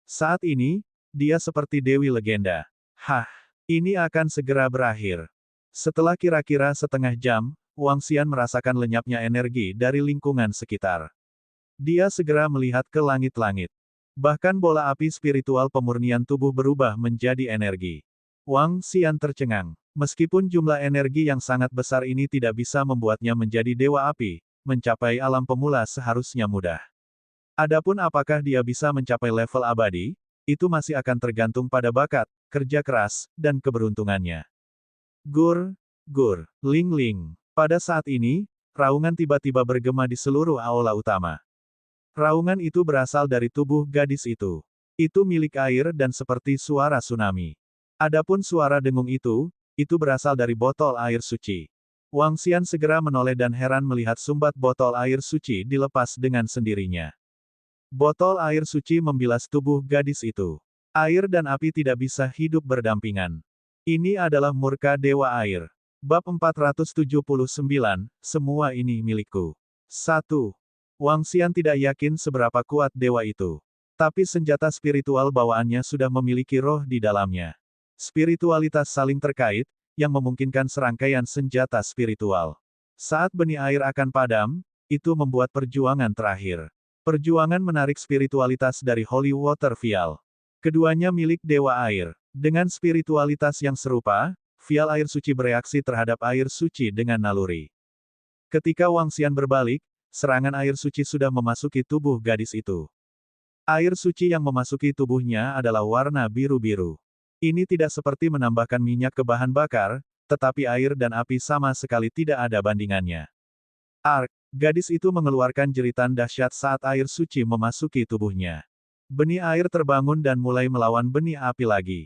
Saat ini, dia seperti Dewi Legenda. Hah! Ini akan segera berakhir. Setelah kira-kira setengah jam, Wang Xian merasakan lenyapnya energi dari lingkungan sekitar. Dia segera melihat ke langit-langit. Bahkan bola api spiritual pemurnian tubuh berubah menjadi energi. Wang Xian tercengang. Meskipun jumlah energi yang sangat besar ini tidak bisa membuatnya menjadi Dewa Api, mencapai alam pemula seharusnya mudah. Adapun apakah dia bisa mencapai level abadi, itu masih akan tergantung pada bakat, kerja keras, dan keberuntungannya. Gur, gur, ling ling. Pada saat ini, raungan tiba-tiba bergema di seluruh aula utama. Raungan itu berasal dari tubuh gadis itu. Itu milik air dan seperti suara tsunami. Adapun suara dengung itu berasal dari botol air suci. Wang Xian segera menoleh dan heran melihat sumbat botol air suci dilepas dengan sendirinya. Botol air suci membilas tubuh gadis itu. Air dan api tidak bisa hidup berdampingan. Ini adalah murka Dewa Air. Bab 479, semua ini milikku. 1. Wang Xian tidak yakin seberapa kuat dewa itu. Tapi senjata spiritual bawaannya sudah memiliki roh di dalamnya. Spiritualitas saling terkait, yang memungkinkan serangkaian senjata spiritual. Saat benih air akan padam, itu membuat perjuangan terakhir. Perjuangan menarik spiritualitas dari Holy Water Vial. Keduanya milik Dewa Air. Dengan spiritualitas yang serupa, vial air suci bereaksi terhadap air suci dengan naluri. Ketika Wang Xian berbalik, serangan air suci sudah memasuki tubuh gadis itu. Air suci yang memasuki tubuhnya adalah warna biru-biru. Ini tidak seperti menambahkan minyak ke bahan bakar, tetapi air dan api sama sekali tidak ada bandingannya. Ark! Gadis itu mengeluarkan jeritan dahsyat saat air suci memasuki tubuhnya. Benih air terbangun dan mulai melawan benih api lagi.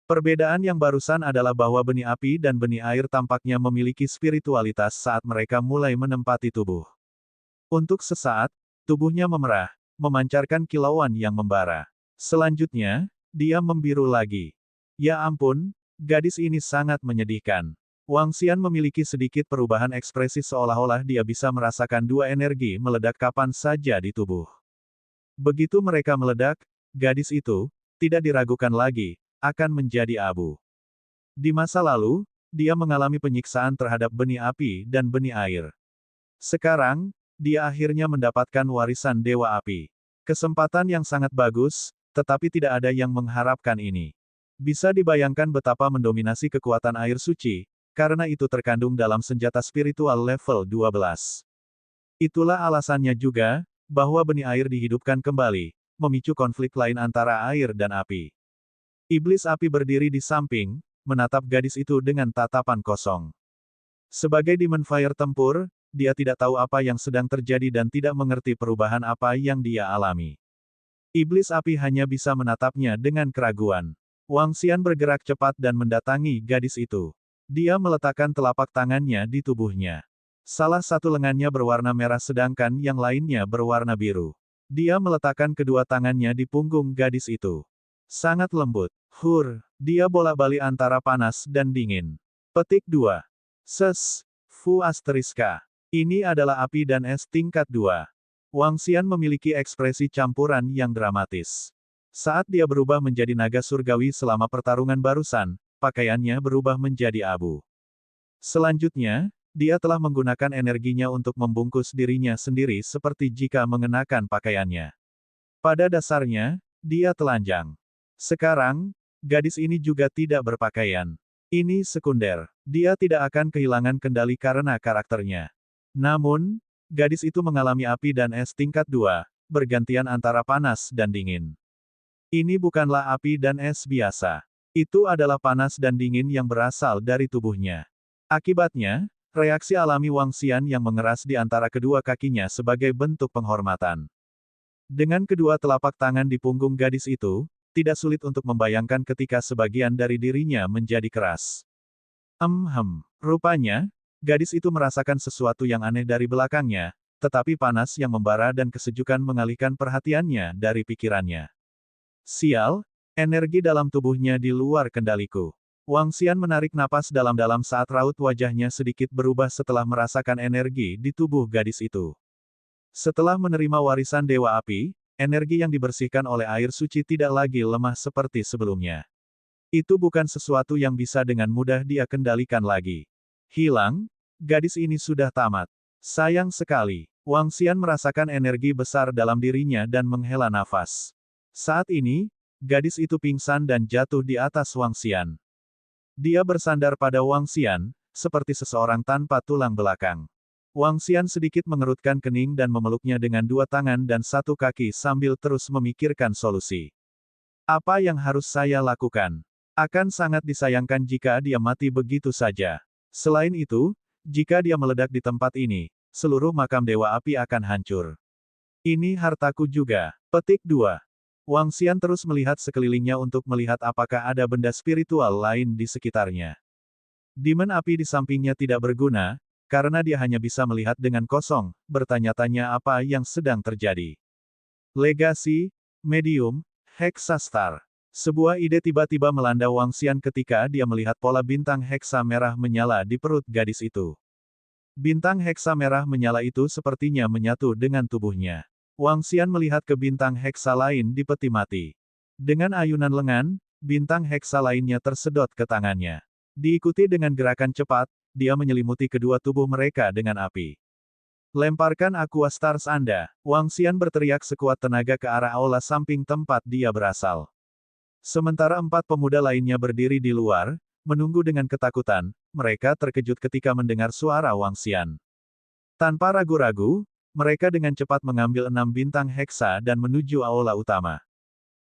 Perbedaan yang barusan adalah bahwa benih api dan benih air tampaknya memiliki spiritualitas saat mereka mulai menempati tubuh. Untuk sesaat, tubuhnya memerah, memancarkan kilauan yang membara. Selanjutnya, dia membiru lagi. Ya ampun, gadis ini sangat menyedihkan. Wang Xian memiliki sedikit perubahan ekspresi seolah-olah dia bisa merasakan dua energi meledak kapan saja di tubuh. Begitu mereka meledak, gadis itu, tidak diragukan lagi, akan menjadi abu. Di masa lalu, dia mengalami penyiksaan terhadap benih api dan benih air. Sekarang, dia akhirnya mendapatkan warisan Dewa Api. Kesempatan yang sangat bagus, tetapi tidak ada yang mengharapkan ini. Bisa dibayangkan betapa mendominasi kekuatan air suci, karena itu terkandung dalam senjata spiritual level 12. Itulah alasannya juga, bahwa benih air dihidupkan kembali, memicu konflik lain antara air dan api. Iblis api berdiri di samping, menatap gadis itu dengan tatapan kosong. Sebagai Demon Fire tempur, dia tidak tahu apa yang sedang terjadi dan tidak mengerti perubahan apa yang dia alami. Iblis api hanya bisa menatapnya dengan keraguan. Wang Xian bergerak cepat dan mendatangi gadis itu. Dia meletakkan telapak tangannya di tubuhnya. Salah satu lengannya berwarna merah sedangkan yang lainnya berwarna biru. Dia meletakkan kedua tangannya di punggung gadis itu. Sangat lembut. Dia bolak-balik antara panas dan dingin. Petik 2. Fu asteriska. Ini adalah api dan es tingkat 2. Wang Xian memiliki ekspresi campuran yang dramatis. Saat dia berubah menjadi naga surgawi selama pertarungan barusan, pakaiannya berubah menjadi abu. Selanjutnya, dia telah menggunakan energinya untuk membungkus dirinya sendiri seperti jika mengenakan pakaiannya. Pada dasarnya, dia telanjang. Sekarang, gadis ini juga tidak berpakaian. Ini sekunder. Dia tidak akan kehilangan kendali karena karakternya. Namun, gadis itu mengalami api dan es tingkat 2, bergantian antara panas dan dingin. Ini bukanlah api dan es biasa. Itu adalah panas dan dingin yang berasal dari tubuhnya. Akibatnya, reaksi alami Wang Xian yang mengeras di antara kedua kakinya sebagai bentuk penghormatan. Dengan kedua telapak tangan di punggung gadis itu, tidak sulit untuk membayangkan ketika sebagian dari dirinya menjadi keras. Rupanya, gadis itu merasakan sesuatu yang aneh dari belakangnya, tetapi panas yang membara dan kesejukan mengalihkan perhatiannya dari pikirannya. Sial, energi dalam tubuhnya di luar kendaliku. Wang Xian menarik napas dalam-dalam saat raut wajahnya sedikit berubah setelah merasakan energi di tubuh gadis itu. Setelah menerima warisan Dewa Api, energi yang dibersihkan oleh air suci tidak lagi lemah seperti sebelumnya. Itu bukan sesuatu yang bisa dengan mudah dia kendalikan lagi. Hilang, gadis ini sudah tamat. Sayang sekali. Wang Xian merasakan energi besar dalam dirinya dan menghela nafas. Saat ini, gadis itu pingsan dan jatuh di atas Wang Xian. Dia bersandar pada Wang Xian, seperti seseorang tanpa tulang belakang. Wang Xian sedikit mengerutkan kening dan memeluknya dengan dua tangan dan satu kaki sambil terus memikirkan solusi. Apa yang harus saya lakukan? Akan sangat disayangkan jika dia mati begitu saja. Selain itu, jika dia meledak di tempat ini, seluruh makam Dewa Api akan hancur. Ini hartaku juga. Petik 2. Wang Xian terus melihat sekelilingnya untuk melihat apakah ada benda spiritual lain di sekitarnya. Demon api di sampingnya tidak berguna, karena dia hanya bisa melihat dengan kosong, bertanya-tanya apa yang sedang terjadi. Legasi, medium, Hexastar. Sebuah ide tiba-tiba melanda Wang Xian ketika dia melihat pola bintang heksa merah menyala di perut gadis itu. Bintang heksa merah menyala itu sepertinya menyatu dengan tubuhnya. Wang Xian melihat ke bintang heksa lain di peti mati. Dengan ayunan lengan, bintang heksa lainnya tersedot ke tangannya. Diikuti dengan gerakan cepat, dia menyelimuti kedua tubuh mereka dengan api. Lemparkan Aqua Stars Anda, Wang Xian berteriak sekuat tenaga ke arah aula samping tempat dia berasal. Sementara 4 pemuda lainnya berdiri di luar, menunggu dengan ketakutan, mereka terkejut ketika mendengar suara Wang Xian. Tanpa ragu-ragu, mereka dengan cepat mengambil 6 bintang heksa dan menuju aula utama.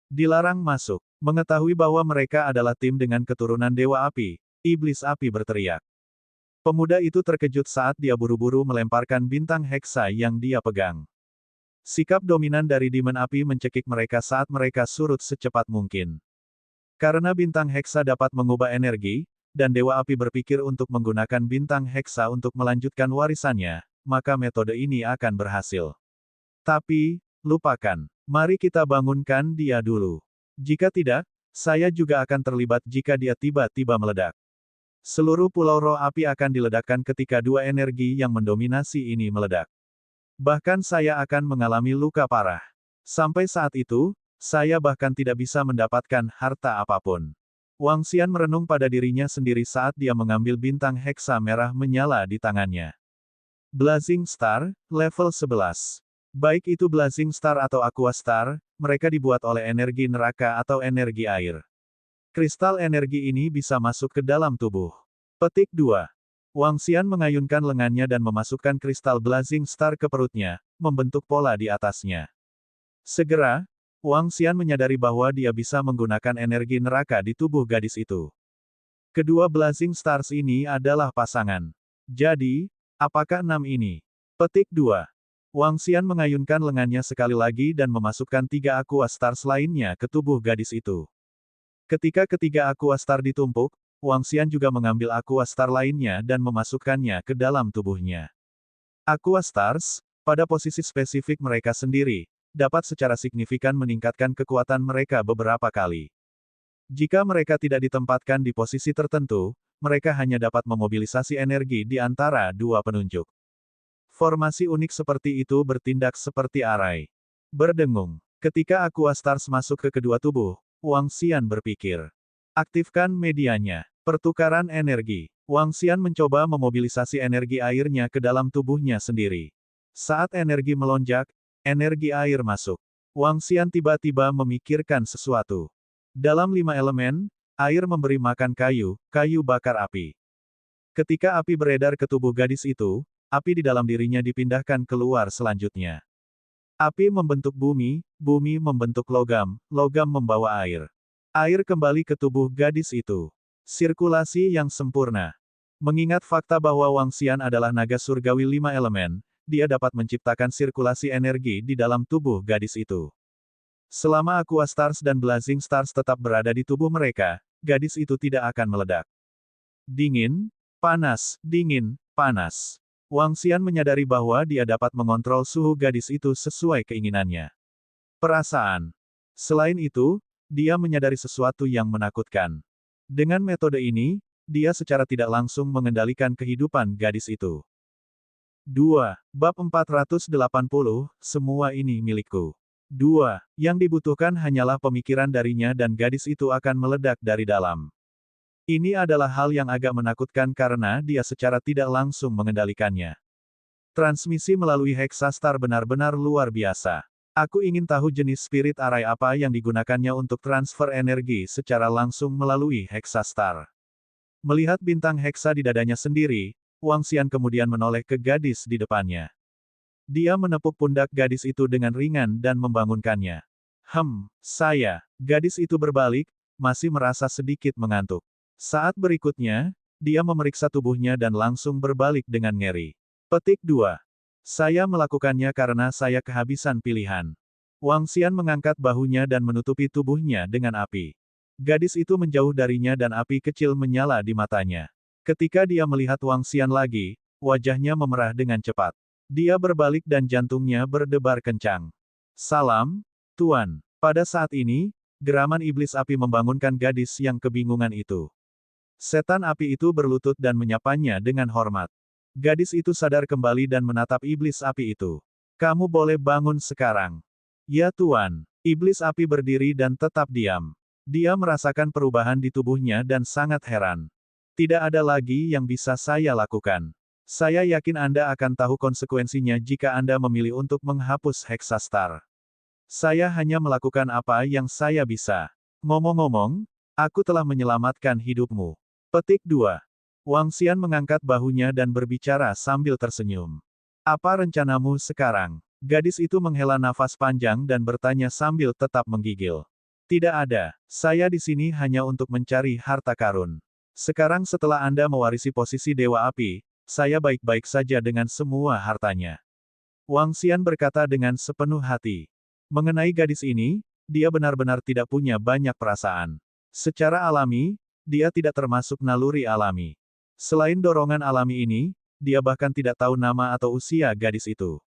Dilarang masuk. Mengetahui bahwa mereka adalah tim dengan keturunan Dewa Api, Iblis Api berteriak. Pemuda itu terkejut saat dia buru-buru melemparkan bintang heksa yang dia pegang. Sikap dominan dari Demon Api mencekik mereka saat mereka surut secepat mungkin. Karena bintang heksa dapat mengubah energi, dan Dewa Api berpikir untuk menggunakan bintang heksa untuk melanjutkan warisannya, maka metode ini akan berhasil. Tapi, lupakan. Mari kita bangunkan dia dulu. Jika tidak, saya juga akan terlibat jika dia tiba-tiba meledak. Seluruh pulau roh api akan diledakkan ketika dua energi yang mendominasi ini meledak. Bahkan saya akan mengalami luka parah. Sampai saat itu, saya bahkan tidak bisa mendapatkan harta apapun. Wang Xian merenung pada dirinya sendiri saat dia mengambil bintang heksa merah menyala di tangannya. Blazing Star, level 11. Baik itu Blazing Star atau Aqua Star, mereka dibuat oleh energi neraka atau energi air. Kristal energi ini bisa masuk ke dalam tubuh. Petik 2. Wang Xian mengayunkan lengannya dan memasukkan kristal Blazing Star ke perutnya, membentuk pola di atasnya. Segera, Wang Xian menyadari bahwa dia bisa menggunakan energi neraka di tubuh gadis itu. Kedua Blazing Stars ini adalah pasangan. Jadi, apakah 6 ini? Petik 2. Wang Xian mengayunkan lengannya sekali lagi dan memasukkan 3 Aqua Stars lainnya ke tubuh gadis itu. Ketika ketiga Aqua Star ditumpuk, Wang Xian juga mengambil Aqua Star lainnya dan memasukkannya ke dalam tubuhnya. Aqua Stars, pada posisi spesifik mereka sendiri, dapat secara signifikan meningkatkan kekuatan mereka beberapa kali. Jika mereka tidak ditempatkan di posisi tertentu, mereka hanya dapat memobilisasi energi di antara dua penunjuk. Formasi unik seperti itu bertindak seperti arai. Berdengung. Ketika Aqua Stars masuk ke kedua tubuh, Wang Xian berpikir. Aktifkan medianya. Pertukaran energi. Wang Xian mencoba memobilisasi energi airnya ke dalam tubuhnya sendiri. Saat energi melonjak, energi air masuk. Wang Xian tiba-tiba memikirkan sesuatu. Dalam 5 elemen, air memberi makan kayu, kayu bakar api. Ketika api beredar ke tubuh gadis itu, api di dalam dirinya dipindahkan keluar selanjutnya. Api membentuk bumi, bumi membentuk logam, logam membawa air. Air kembali ke tubuh gadis itu. Sirkulasi yang sempurna. Mengingat fakta bahwa Wang Xian adalah naga surgawi 5 elemen, dia dapat menciptakan sirkulasi energi di dalam tubuh gadis itu. Selama Aqua Stars dan Blazing Stars tetap berada di tubuh mereka, gadis itu tidak akan meledak. Dingin, panas, dingin, panas. Wang Xian menyadari bahwa dia dapat mengontrol suhu gadis itu sesuai keinginannya. Perasaan. Selain itu, dia menyadari sesuatu yang menakutkan. Dengan metode ini, dia secara tidak langsung mengendalikan kehidupan gadis itu. 2. Bab 480, semua ini milikku. 2. Yang dibutuhkan hanyalah pemikiran darinya dan gadis itu akan meledak dari dalam. Ini adalah hal yang agak menakutkan karena dia secara tidak langsung mengendalikannya. Transmisi melalui Hexastar benar-benar luar biasa. Aku ingin tahu jenis spirit arai apa yang digunakannya untuk transfer energi secara langsung melalui Hexastar. Melihat bintang Hexa di dadanya sendiri, Wang Xian kemudian menoleh ke gadis di depannya. Dia menepuk pundak gadis itu dengan ringan dan membangunkannya. Gadis itu berbalik, masih merasa sedikit mengantuk. Saat berikutnya, dia memeriksa tubuhnya dan langsung berbalik dengan ngeri. Petik 2. Saya melakukannya karena saya kehabisan pilihan. Wang Xian mengangkat bahunya dan menutupi tubuhnya dengan api. Gadis itu menjauh darinya dan api kecil menyala di matanya. Ketika dia melihat Wang Xian lagi, wajahnya memerah dengan cepat. Dia berbalik dan jantungnya berdebar kencang. Salam, Tuan. Pada saat ini, geraman iblis api membangunkan gadis yang kebingungan itu. Setan api itu berlutut dan menyapanya dengan hormat. Gadis itu sadar kembali dan menatap iblis api itu. Kamu boleh bangun sekarang. Ya Tuan. Iblis api berdiri dan tetap diam. Dia merasakan perubahan di tubuhnya dan sangat heran. Tidak ada lagi yang bisa saya lakukan. Saya yakin Anda akan tahu konsekuensinya jika Anda memilih untuk menghapus Hexastar. Saya hanya melakukan apa yang saya bisa. Ngomong-ngomong, aku telah menyelamatkan hidupmu. Petik 2. Wang Xian mengangkat bahunya dan berbicara sambil tersenyum. Apa rencanamu sekarang? Gadis itu menghela nafas panjang dan bertanya sambil tetap menggigil. Tidak ada. Saya di sini hanya untuk mencari harta karun. Sekarang setelah Anda mewarisi posisi Dewa Api, saya baik-baik saja dengan semua hartanya. Wang Xian berkata dengan sepenuh hati. Mengenai gadis ini, dia benar-benar tidak punya banyak perasaan. Secara alami, dia tidak termasuk naluri alami. Selain dorongan alami ini, dia bahkan tidak tahu nama atau usia gadis itu.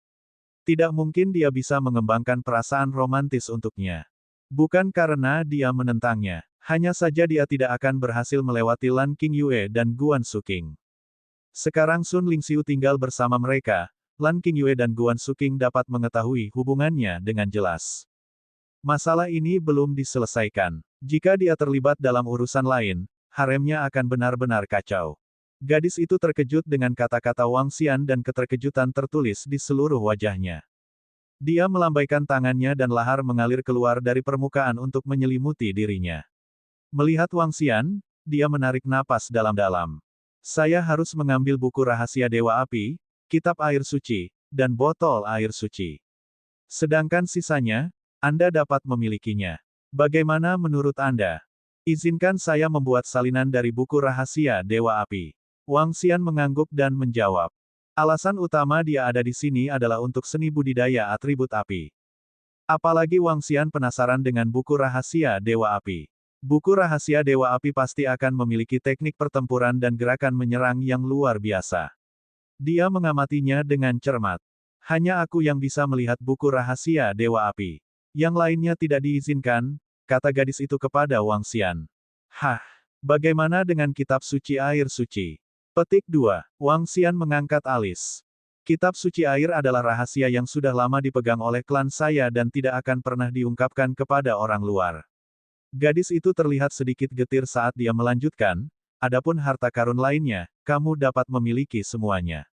Tidak mungkin dia bisa mengembangkan perasaan romantis untuknya. Bukan karena dia menentangnya, hanya saja dia tidak akan berhasil melewati Lan Qingyue dan Guan Suking. Sekarang Sun Lingxiu tinggal bersama mereka, Lan Qingyue dan Guan Suking dapat mengetahui hubungannya dengan jelas. Masalah ini belum diselesaikan. Jika dia terlibat dalam urusan lain, haremnya akan benar-benar kacau. Gadis itu terkejut dengan kata-kata Wang Xian dan keterkejutan tertulis di seluruh wajahnya. Dia melambaikan tangannya dan lahar mengalir keluar dari permukaan untuk menyelimuti dirinya. Melihat Wang Xian, dia menarik napas dalam-dalam. Saya harus mengambil buku rahasia Dewa Api, kitab air suci, dan botol air suci. Sedangkan sisanya, Anda dapat memilikinya. Bagaimana menurut Anda? Izinkan saya membuat salinan dari buku rahasia Dewa Api. Wang Xian mengangguk dan menjawab. Alasan utama dia ada di sini adalah untuk seni budidaya atribut api. Apalagi Wang Xian penasaran dengan buku rahasia Dewa Api. Buku rahasia Dewa Api pasti akan memiliki teknik pertempuran dan gerakan menyerang yang luar biasa. Dia mengamatinya dengan cermat. Hanya aku yang bisa melihat buku rahasia Dewa Api. Yang lainnya tidak diizinkan, kata gadis itu kepada Wang Xian. Hah, bagaimana dengan kitab suci air suci? Petik 2. Wang Xian mengangkat alis. Kitab suci air adalah rahasia yang sudah lama dipegang oleh klan saya dan tidak akan pernah diungkapkan kepada orang luar. Gadis itu terlihat sedikit getir saat dia melanjutkan, adapun harta karun lainnya, kamu dapat memiliki semuanya.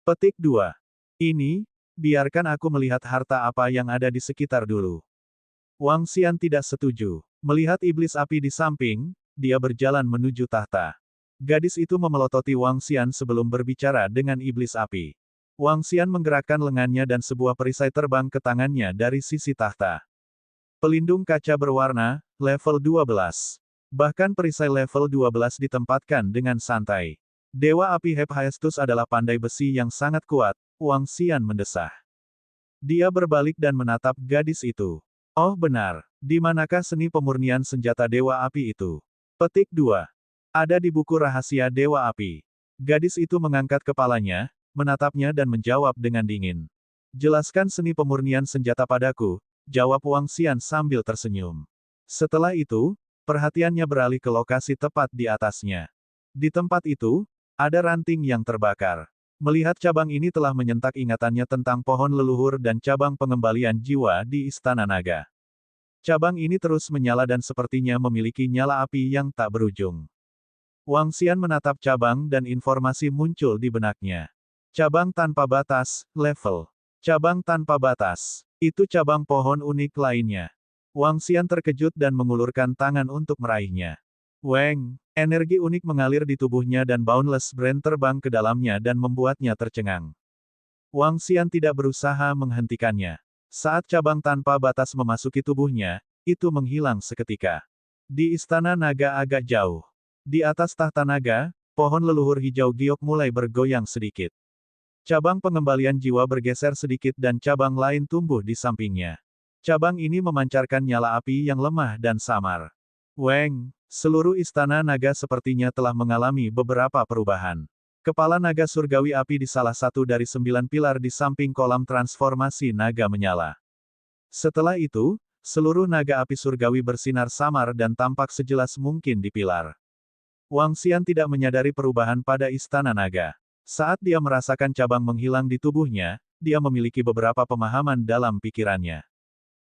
Petik 2. Ini, biarkan aku melihat harta apa yang ada di sekitar dulu. Wang Xian tidak setuju. Melihat iblis api di samping, dia berjalan menuju tahta. Gadis itu memelototi Wang Xian sebelum berbicara dengan iblis api. Wang Xian menggerakkan lengannya dan sebuah perisai terbang ke tangannya dari sisi tahta. Pelindung kaca berwarna, level 12. Bahkan perisai level 12 ditempatkan dengan santai. Dewa api Hephaestus adalah pandai besi yang sangat kuat, Wang Xian mendesah. Dia berbalik dan menatap gadis itu. Oh benar, di manakah seni pemurnian senjata Dewa Api itu? Petik 2. Ada di buku rahasia Dewa Api. Gadis itu mengangkat kepalanya, menatapnya dan menjawab dengan dingin. Jelaskan seni pemurnian senjata padaku, jawab Wang Xian sambil tersenyum. Setelah itu, perhatiannya beralih ke lokasi tepat di atasnya. Di tempat itu, ada ranting yang terbakar. Melihat cabang ini telah menyentak ingatannya tentang pohon leluhur dan cabang pengembalian jiwa di Istana Naga. Cabang ini terus menyala dan sepertinya memiliki nyala api yang tak berujung. Wang Xian menatap cabang dan informasi muncul di benaknya. Cabang tanpa batas, level. Cabang tanpa batas. Itu cabang pohon unik lainnya. Wang Xian terkejut dan mengulurkan tangan untuk meraihnya. Weng, energi unik mengalir di tubuhnya dan Boundless Brain terbang ke dalamnya dan membuatnya tercengang. Wang Xian tidak berusaha menghentikannya. Saat cabang tanpa batas memasuki tubuhnya, itu menghilang seketika. Di Istana Naga agak jauh. Di atas tahta naga, pohon leluhur hijau giok mulai bergoyang sedikit. Cabang pengembalian jiwa bergeser sedikit dan cabang lain tumbuh di sampingnya. Cabang ini memancarkan nyala api yang lemah dan samar. Weng, seluruh Istana Naga sepertinya telah mengalami beberapa perubahan. Kepala naga surgawi api di salah satu dari 9 pilar di samping kolam transformasi naga menyala. Setelah itu, seluruh naga api surgawi bersinar samar dan tampak sejelas mungkin di pilar. Wang Xian tidak menyadari perubahan pada Istana Naga. Saat dia merasakan cabang menghilang di tubuhnya, dia memiliki beberapa pemahaman dalam pikirannya.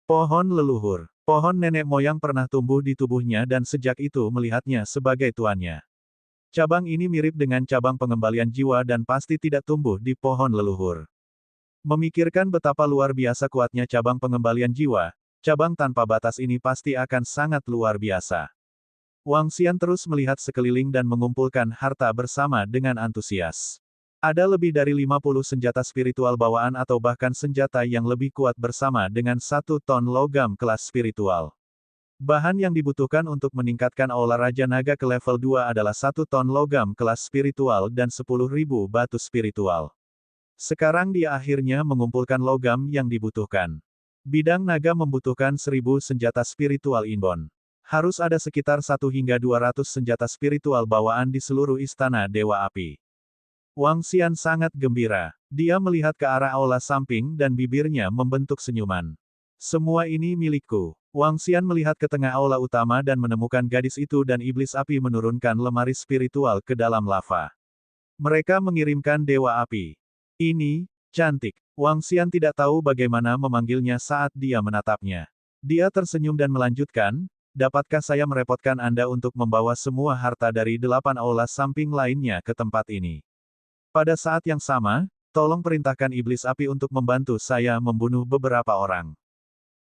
Pohon leluhur. Pohon nenek moyang pernah tumbuh di tubuhnya dan sejak itu melihatnya sebagai tuannya. Cabang ini mirip dengan cabang pengembalian jiwa dan pasti tidak tumbuh di pohon leluhur. Memikirkan betapa luar biasa kuatnya cabang pengembalian jiwa, cabang tanpa batas ini pasti akan sangat luar biasa. Wang Xian terus melihat sekeliling dan mengumpulkan harta bersama dengan antusias. Ada lebih dari 50 senjata spiritual bawaan atau bahkan senjata yang lebih kuat bersama dengan 1 ton logam kelas spiritual. Bahan yang dibutuhkan untuk meningkatkan Aula Raja Naga ke level 2 adalah 1 ton logam kelas spiritual dan 10.000 batu spiritual. Sekarang dia akhirnya mengumpulkan logam yang dibutuhkan. Bidang naga membutuhkan 1000 senjata spiritual inbound. Harus ada sekitar 1 hingga 200 senjata spiritual bawaan di seluruh Istana Dewa Api. Wang Xian sangat gembira. Dia melihat ke arah aula samping dan bibirnya membentuk senyuman. Semua ini milikku. Wang Xian melihat ke tengah aula utama dan menemukan gadis itu dan iblis api menurunkan lemari spiritual ke dalam lava. Mereka mengirimkan Dewa Api. Ini, cantik. Wang Xian tidak tahu bagaimana memanggilnya saat dia menatapnya. Dia tersenyum dan melanjutkan, dapatkah saya merepotkan Anda untuk membawa semua harta dari 8 aula samping lainnya ke tempat ini? Pada saat yang sama, tolong perintahkan iblis api untuk membantu saya membunuh beberapa orang.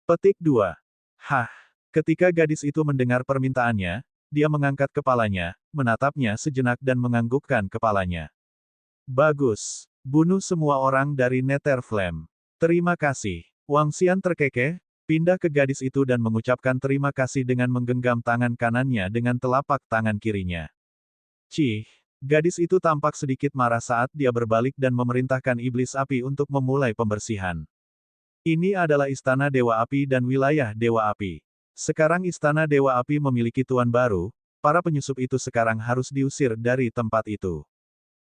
Petik 2. Hah. Ketika gadis itu mendengar permintaannya, dia mengangkat kepalanya, menatapnya sejenak dan menganggukkan kepalanya. Bagus. Bunuh semua orang dari Netherflame. Terima kasih. Wang Xian terkekeh, pindah ke gadis itu dan mengucapkan terima kasih dengan menggenggam tangan kanannya dengan telapak tangan kirinya. Cih, Gadis itu tampak sedikit marah saat dia berbalik dan memerintahkan iblis api untuk memulai pembersihan. Ini adalah istana Dewa Api dan wilayah Dewa Api. Sekarang istana Dewa Api memiliki tuan baru, para penyusup itu sekarang harus diusir dari tempat itu.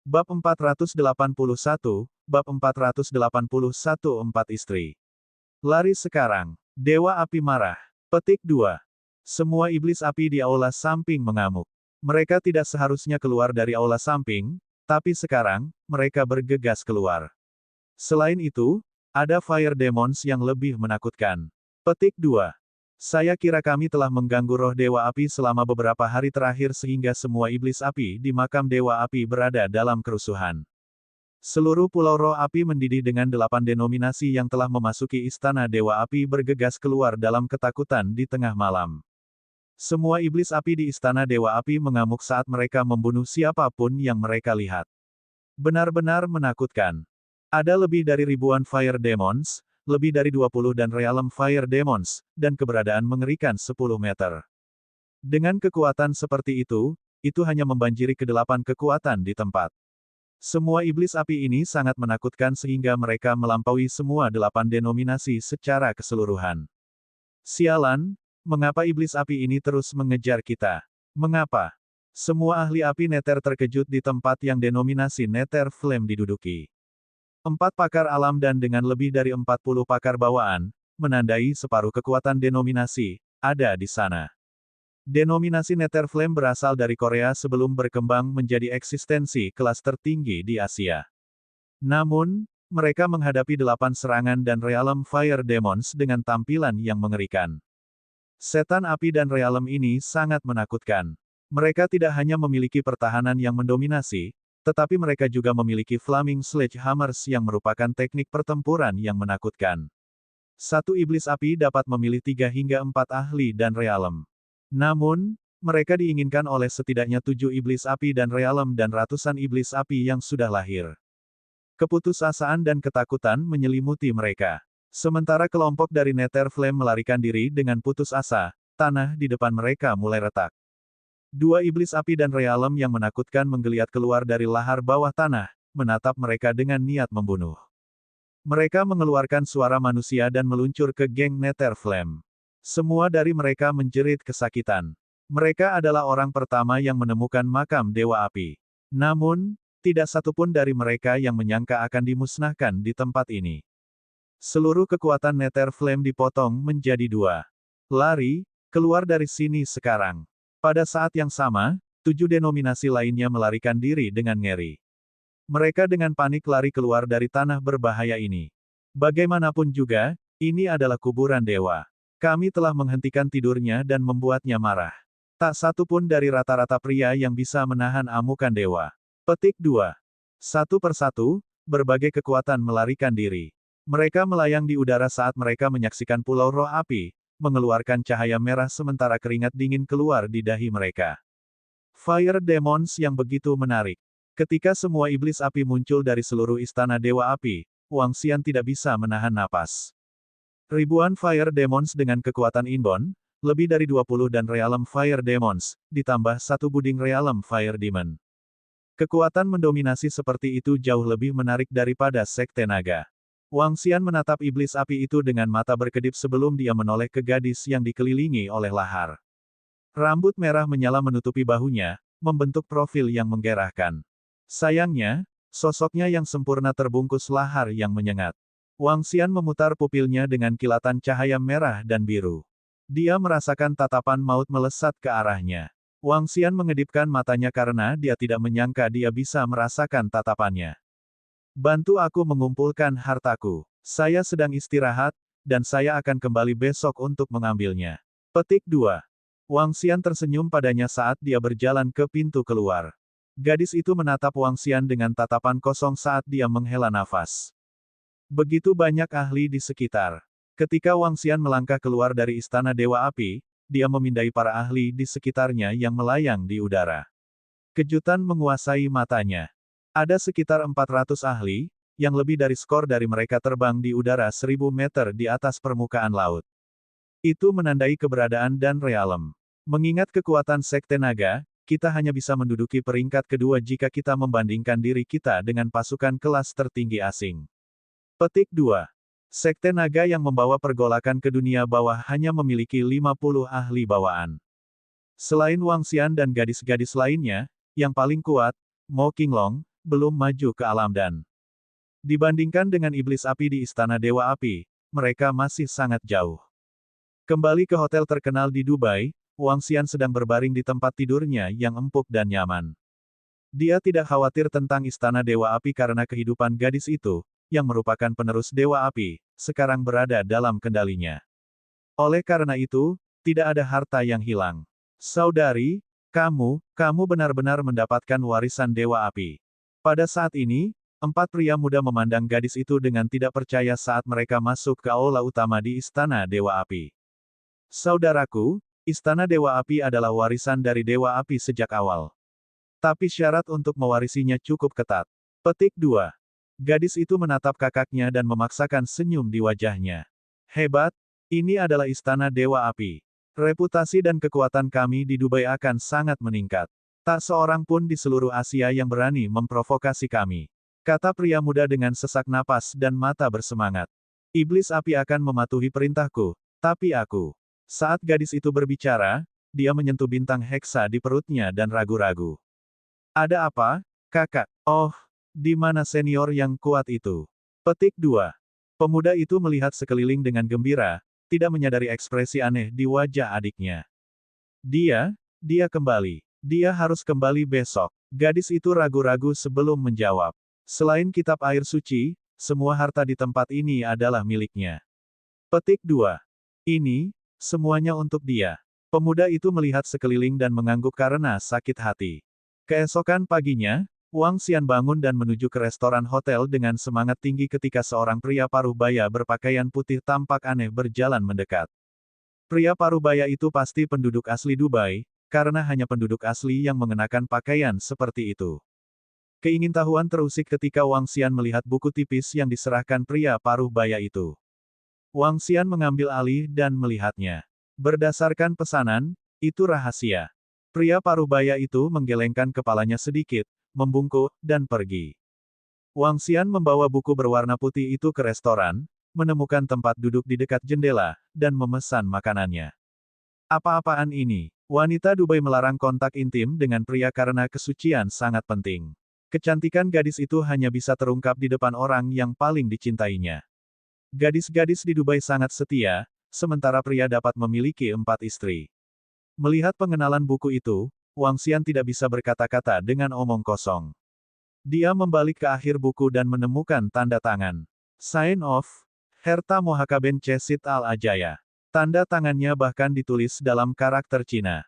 Bab 481, Bab 481 Empat Istri. Lari sekarang. Dewa Api marah. Petik 2. Semua iblis api di aula samping mengamuk. Mereka tidak seharusnya keluar dari aula samping, tapi sekarang, mereka bergegas keluar. Selain itu, ada Fire Demons yang lebih menakutkan. Petik 2. Saya kira kami telah mengganggu roh Dewa Api selama beberapa hari terakhir sehingga semua iblis api di makam Dewa Api berada dalam kerusuhan. Seluruh pulau roh api mendidih dengan 8 denominasi yang telah memasuki istana Dewa Api bergegas keluar dalam ketakutan di tengah malam. Semua iblis api di istana Dewa Api mengamuk saat mereka membunuh siapapun yang mereka lihat. Benar-benar menakutkan. Ada lebih dari ribuan Fire Demons, lebih dari 20 dan Realm Fire Demons, dan keberadaan mengerikan 10 meter. Dengan kekuatan seperti itu hanya membanjiri ke-8 kekuatan di tempat. Semua iblis api ini sangat menakutkan sehingga mereka melampaui semua 8 denominasi secara keseluruhan. Sialan, mengapa iblis api ini terus mengejar kita? Mengapa? Semua ahli api Nether terkejut di tempat yang denominasi Nether Flame diduduki. 4 pakar alam dan dengan lebih dari 40 pakar bawaan, menandai separuh kekuatan denominasi, ada di sana. Denominasi Nether Flame berasal dari Korea sebelum berkembang menjadi eksistensi kelas tertinggi di Asia. Namun, mereka menghadapi 8 serangan dan Realm Fire Demons dengan tampilan yang mengerikan. Setan api dan Realm ini sangat menakutkan. Mereka tidak hanya memiliki pertahanan yang mendominasi, tetapi mereka juga memiliki Flaming Sledgehammers yang merupakan teknik pertempuran yang menakutkan. Satu iblis api dapat memilih 3 hingga 4 ahli dan realm. Namun, mereka diinginkan oleh setidaknya 7 iblis api dan realm dan ratusan iblis api yang sudah lahir. Keputusasaan dan ketakutan menyelimuti mereka. Sementara kelompok dari Nether Flame melarikan diri dengan putus asa, tanah di depan mereka mulai retak. 2 iblis api dan realm yang menakutkan menggeliat keluar dari lahar bawah tanah, menatap mereka dengan niat membunuh. Mereka mengeluarkan suara manusia dan meluncur ke geng Nether Flame. Semua dari mereka menjerit kesakitan. Mereka adalah orang pertama yang menemukan makam Dewa Api. Namun, tidak satupun dari mereka yang menyangka akan dimusnahkan di tempat ini. Seluruh kekuatan Nether Flame dipotong menjadi 2. Lari, keluar dari sini sekarang. Pada saat yang sama, 7 denominasi lainnya melarikan diri dengan ngeri. Mereka dengan panik lari keluar dari tanah berbahaya ini. Bagaimanapun juga, ini adalah kuburan dewa. Kami telah menghentikan tidurnya dan membuatnya marah. Tak satu pun dari rata-rata pria yang bisa menahan amukan dewa. Petik 2. Satu persatu, berbagai kekuatan melarikan diri. Mereka melayang di udara saat mereka menyaksikan pulau roh api, mengeluarkan cahaya merah sementara keringat dingin keluar di dahi mereka. Fire Demons yang begitu menarik. Ketika semua iblis api muncul dari seluruh istana Dewa Api, Wang Xian tidak bisa menahan napas. Ribuan Fire Demons dengan kekuatan inbound, lebih dari 20 dan Realm Fire Demons, ditambah 1 buding Realm Fire Demon. Kekuatan mendominasi seperti itu jauh lebih menarik daripada Sekte Naga. Wang Xian menatap iblis api itu dengan mata berkedip sebelum dia menoleh ke gadis yang dikelilingi oleh lahar. Rambut merah menyala menutupi bahunya, membentuk profil yang menggerahkan. Sayangnya, sosoknya yang sempurna terbungkus lahar yang menyengat. Wang Xian memutar pupilnya dengan kilatan cahaya merah dan biru. Dia merasakan tatapan maut melesat ke arahnya. Wang Xian mengedipkan matanya karena dia tidak menyangka dia bisa merasakan tatapannya. Bantu aku mengumpulkan hartaku. Saya sedang istirahat, dan saya akan kembali besok untuk mengambilnya. Petik 2. Wang Xian tersenyum padanya saat dia berjalan ke pintu keluar. Gadis itu menatap Wang Xian dengan tatapan kosong saat dia menghela nafas. Begitu banyak ahli di sekitar. Ketika Wang Xian melangkah keluar dari istana Dewa Api, dia memindai para ahli di sekitarnya yang melayang di udara. Kejutan menguasai matanya. Ada sekitar 400 ahli, yang lebih dari skor dari mereka terbang di udara 1000 meter di atas permukaan laut. Itu menandai keberadaan dan realem. Mengingat kekuatan Sekte Naga, kita hanya bisa menduduki peringkat kedua jika kita membandingkan diri kita dengan pasukan kelas tertinggi asing. Petik 2. Sekte Naga yang membawa pergolakan ke dunia bawah hanya memiliki 50 ahli bawaan. Selain Wang Xian dan gadis-gadis lainnya, yang paling kuat, Mo Qinglong, belum maju ke alam dan. Dibandingkan dengan iblis api di Istana Dewa Api, mereka masih sangat jauh. Kembali ke hotel terkenal di Dubai, Wang Xian sedang berbaring di tempat tidurnya yang empuk dan nyaman. Dia tidak khawatir tentang Istana Dewa Api karena kehidupan gadis itu, yang merupakan penerus Dewa Api, sekarang berada dalam kendalinya. Oleh karena itu, tidak ada harta yang hilang. Saudari, kamu benar-benar mendapatkan warisan Dewa Api. Pada saat ini, 4 pria muda memandang gadis itu dengan tidak percaya saat mereka masuk ke aula utama di Istana Dewa Api. Saudaraku, Istana Dewa Api adalah warisan dari Dewa Api sejak awal. Tapi syarat untuk mewarisinya cukup ketat. Petik 2. Gadis itu menatap kakaknya dan memaksakan senyum di wajahnya. Hebat, ini adalah Istana Dewa Api. Reputasi dan kekuatan kami di Dubai akan sangat meningkat. Tak seorang pun di seluruh Asia yang berani memprovokasi kami. Kata pria muda dengan sesak napas dan mata bersemangat. Iblis api akan mematuhi perintahku, tapi aku. Saat gadis itu berbicara, dia menyentuh bintang heksa di perutnya dan ragu-ragu. Ada apa, kakak? Oh, di mana senior yang kuat itu? Petik 2. Pemuda itu melihat sekeliling dengan gembira, tidak menyadari ekspresi aneh di wajah adiknya. Dia kembali. Dia harus kembali besok. Gadis itu ragu-ragu sebelum menjawab. Selain kitab air suci, semua harta di tempat ini adalah miliknya. Petik 2. Ini, semuanya untuk dia. Pemuda itu melihat sekeliling dan mengangguk karena sakit hati. Keesokan paginya, Wang Xian bangun dan menuju ke restoran hotel dengan semangat tinggi ketika seorang pria parubaya berpakaian putih tampak aneh berjalan mendekat. Pria parubaya itu pasti penduduk asli Dubai, karena hanya penduduk asli yang mengenakan pakaian seperti itu. Keingintahuan terusik ketika Wang Xian melihat buku tipis yang diserahkan pria parubaya itu. Wang Xian mengambil alih dan melihatnya. Berdasarkan pesanan, itu rahasia. Pria parubaya itu menggelengkan kepalanya sedikit, membungkuk, dan pergi. Wang Xian membawa buku berwarna putih itu ke restoran, menemukan tempat duduk di dekat jendela, dan memesan makanannya. Apa-apaan ini? Wanita Dubai melarang kontak intim dengan pria karena kesucian sangat penting. Kecantikan gadis itu hanya bisa terungkap di depan orang yang paling dicintainya. Gadis-gadis di Dubai sangat setia, sementara pria dapat memiliki 4 istri. Melihat pengenalan buku itu, Wang Xian tidak bisa berkata-kata dengan omong kosong. Dia membalik ke akhir buku dan menemukan tanda tangan. Sign of Herta Mohakaben Cesit Al-Ajaya. Tanda tangannya bahkan ditulis dalam karakter Cina.